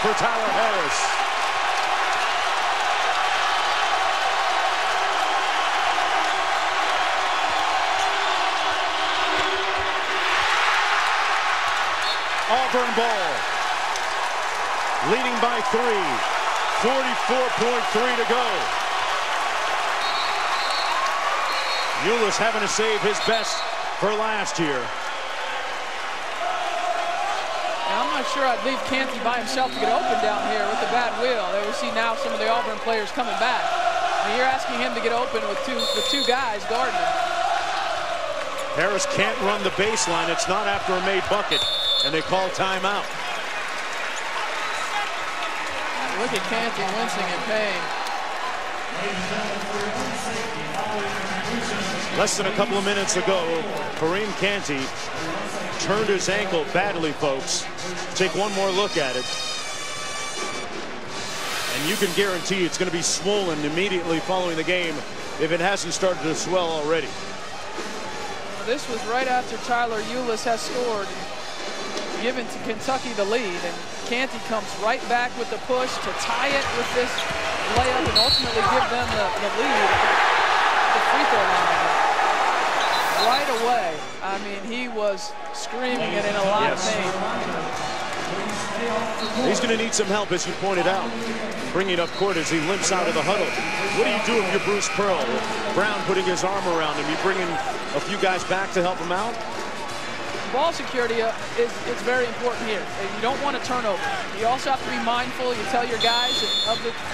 for Tyler Harris. Auburn ball. Leading by 3. 44.3 to go. Ulis having to save his best for last year. And I'm not sure I'd leave Canty by himself to get open down here with the bad wheel. There we see now some of the Auburn players coming back. And you're asking him to get open with two guys guarding him. Harris can't run the baseline. It's not after a made bucket, and they call timeout. Look at Canty wincing in pain. Less than a couple of minutes ago, Kareem Canty turned his ankle badly, folks. Take one more look at it. And you can guarantee it's going to be swollen immediately following the game if it hasn't started to swell already. This was right after Tyler Ulis has scored, given to Kentucky the lead, and Canty comes right back with the push to tie it with this layup and ultimately give them the lead at the free throw line. Right away, I mean, he was screaming and in a lot of pain. He's going to need some help, as you pointed out, bringing up court as he limps out of the huddle. What do you do if you're Bruce Pearl? Brown putting his arm around him. You bring in a few guys back to help him out? Ball security is very important here. You don't want a turnover. You also have to be mindful. You tell your guys you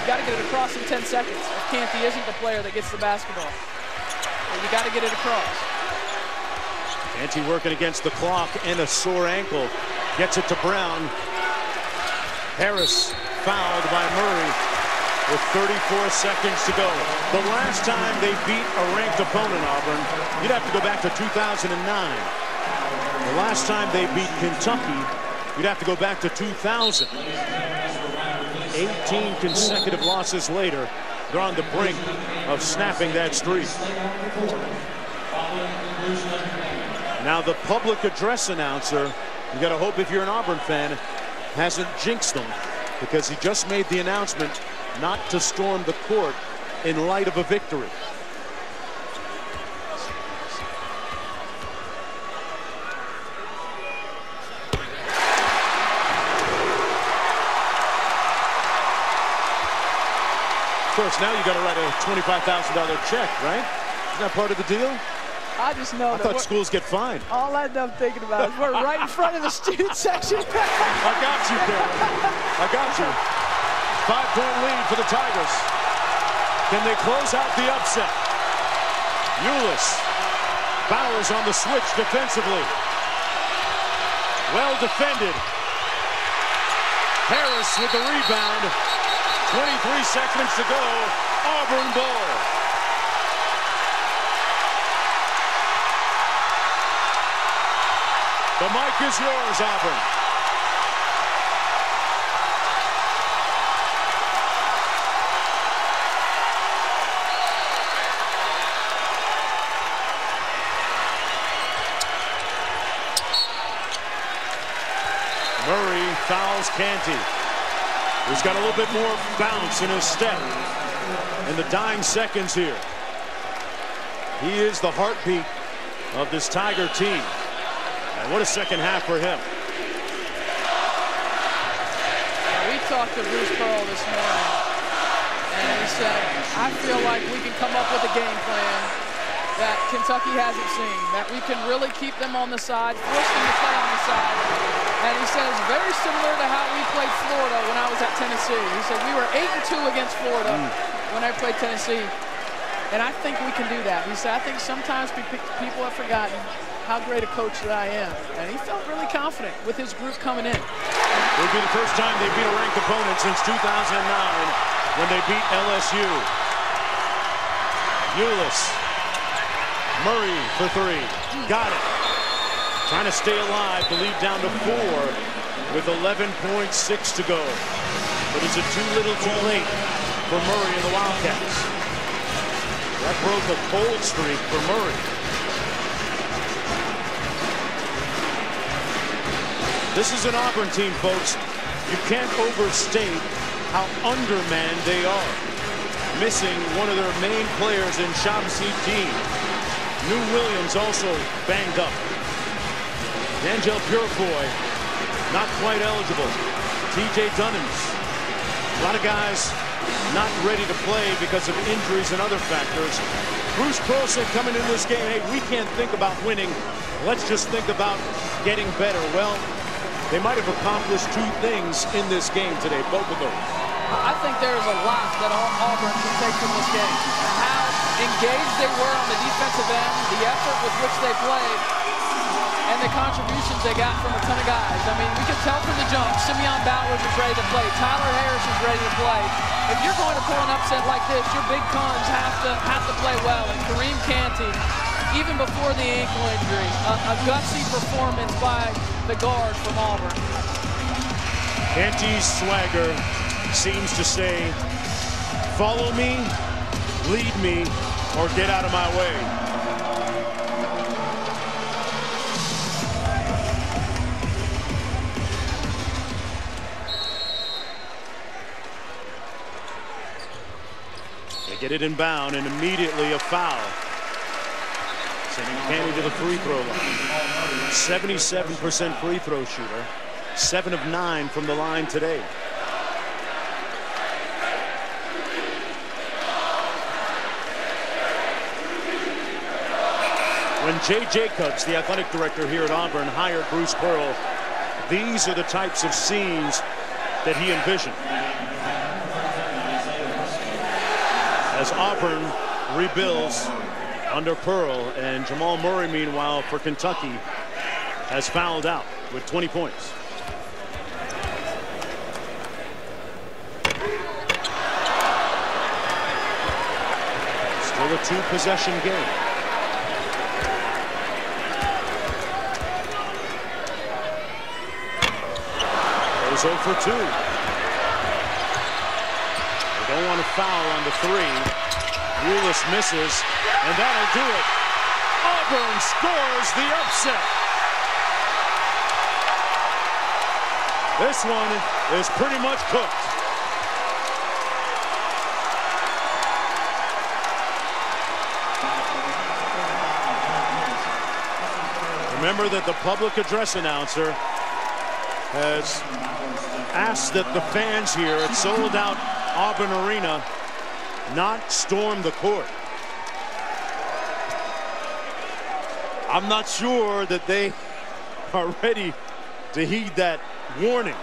got to get it across in 10 seconds. If Canty isn't the player that gets the basketball, you got to get it across. Canty working against the clock and a sore ankle. Gets it to Brown. Harris fouled by Murray with 34 seconds to go. The last time they beat a ranked opponent, Auburn, you'd have to go back to 2009. The last time they beat Kentucky, you'd have to go back to 2000. 8 18 consecutive losses later, they're on the brink of snapping that streak. Now the public address announcer, you got to hope if you're an Auburn fan, hasn't jinxed them, because he just made the announcement not to storm the court in light of a victory. Of course, now you got to write a $25,000 check, right? Isn't that part of the deal? I just know I thought schools get fined. All I end up thinking about is we're right in front of the student section. I got you, Karen. I got you. 5-point lead for the Tigers. Can they close out the upset? Ulis. Bowers on the switch defensively. Well defended. Harris with the rebound. 23 seconds to go. Auburn ball. The mic is yours, Auburn. Murray fouls Canty, who's got a little bit more bounce in his step in the dying seconds here. He is the heartbeat of this Tiger team. And what a second half for him. We talked to Bruce Pearl this morning, and he said, I feel like we can come up with a game plan that Kentucky hasn't seen, that we can really keep them on the side, force them to play on the side. And he said it's very similar to how we played Florida when I was at Tennessee. He said we were 8-2 against Florida when I played Tennessee. And I think we can do that. He said, I think sometimes people have forgotten how great a coach that I am. And he felt really confident with his group coming in. It would be the first time they beat a ranked opponent since 2009 when they beat LSU. Ulis. Murray for three. Got it. Trying to stay alive. The lead down to 4 with 11.6 to go. But is it too little too late for Murray and the Wildcats? That broke a cold streak for Murray. This is an Auburn team, folks. You can't overstate how undermanned they are. Missing one of their main players in Shamsi Dean. New Williams also banged up. D'Angelo Purefoy not quite eligible. TJ Dunnins. A lot of guys not ready to play because of injuries and other factors. Bruce Pearl said coming into this game, hey, we can't think about winning. Let's just think about getting better. Well, they might have accomplished 2 things in this game today, both of them. I think there's a lot that Auburn can take from this game. How engaged they were on the defensive end, the effort with which they played, and the contributions they got from a ton of guys. I mean, we could tell from the jump, Simeon Bowers is ready to play. Tyler Harris is ready to play. If you're going to pull an upset like this, your big guns have to play well. And Kareem Canty, even before the ankle injury, a gutsy performance by the guard from Auburn. Canty's swagger seems to say, follow me, lead me, or get out of my way. They get it inbound and immediately a foul. Sending Canty to the free throw line. 77% free throw shooter. 7 of 9 from the line today. When Jay Jacobs, the athletic director here at Auburn, hired Bruce Pearl, these are the types of scenes that he envisioned. As Auburn rebuilds under Pearl, and Jamal Murray, meanwhile, for Kentucky, has fouled out with 20 points. Still a 2-possession game. Goes 0 for 2. Don't want to foul on the three. Willis misses, and that'll do it. Auburn scores the upset. This one is pretty much cooked. Remember that the public address announcer has asked that the fans here at sold-out Auburn Arena not storm the court. I'm not sure that they are ready to heed that warning.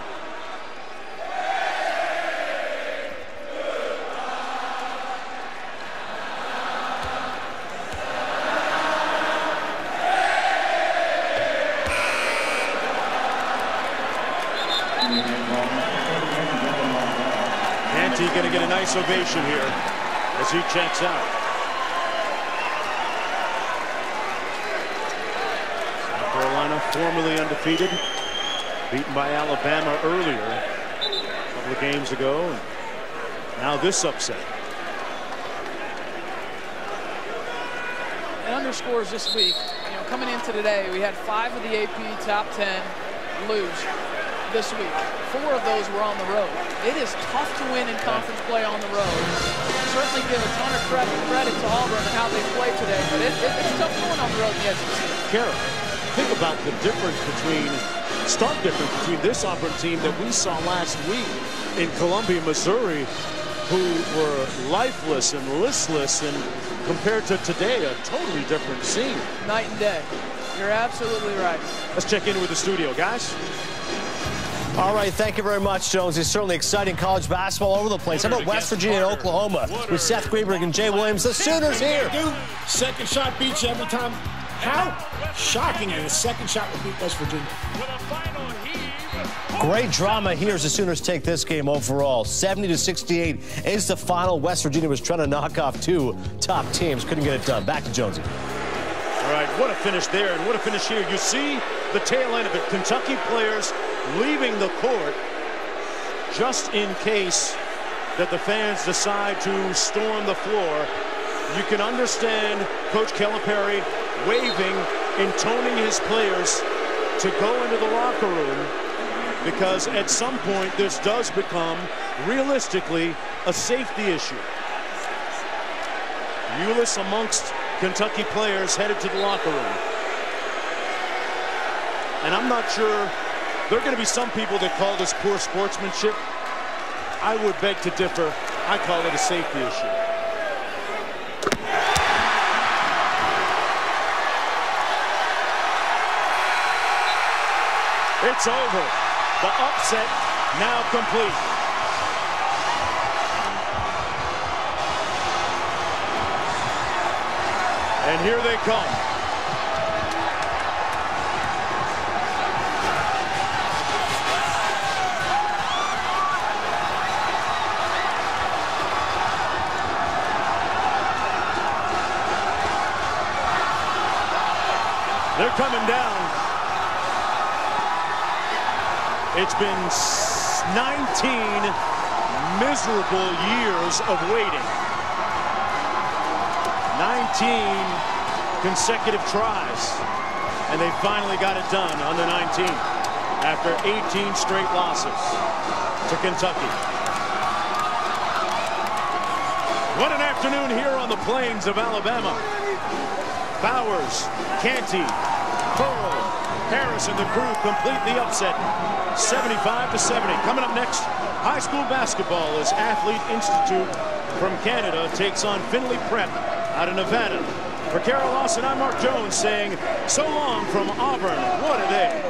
He's going to get a nice ovation here as he checks out. South Carolina, formerly undefeated, beaten by Alabama earlier, a couple of games ago, and now this upset. It underscores this week, coming into today, we had 5 of the AP top 10 lose this week. 4 of those were on the road. It is tough to win in conference play on the road. Certainly give a ton of credit to Auburn and how they played today, but it's tough going on the road in the SEC. Kara, think about the difference stark difference between this Auburn team that we saw last week in Columbia, Missouri, who were lifeless and listless, and compared to today, a totally different scene. Night and day. You're absolutely right. Let's check in with the studio, guys. All right, thank you very much, Jones. It's certainly exciting college basketball all over the place. How about West Virginia and Oklahoma with Seth Greenberg and Jay Williams? The Sooners here. Second shot beats you every time. How shocking, and the second shot will beat West Virginia. Great drama here as the Sooners take this game overall. 70-68 is the final. West Virginia was trying to knock off 2 top teams. Couldn't get it done. Back to Jonesy. All right, what a finish there and what a finish here. You see the tail end of it. Kentucky players leaving the court just in case that the fans decide to storm the floor. You can understand Coach Calipari waving, intoning his players to go into the locker room, because at some point this does become realistically a safety issue. Ulis amongst Kentucky players headed to the locker room. And I'm not sure, there are going to be some people that call this poor sportsmanship. I would beg to differ. I call it a safety issue. It's over. The upset now complete. And here they come. They're coming down. It's been 19 miserable years of waiting. 19 consecutive tries, and they finally got it done on the 19th after 18 straight losses to Kentucky. What an afternoon here on the plains of Alabama. Bowers, Canty, Pearl, Harris, and the crew complete the upset, 75-70. Coming up next, high school basketball as Athlete Institute from Canada takes on Findlay Prep out of Nevada. For Carol Lawson, I'm Mark Jones saying so long from Auburn. What a day.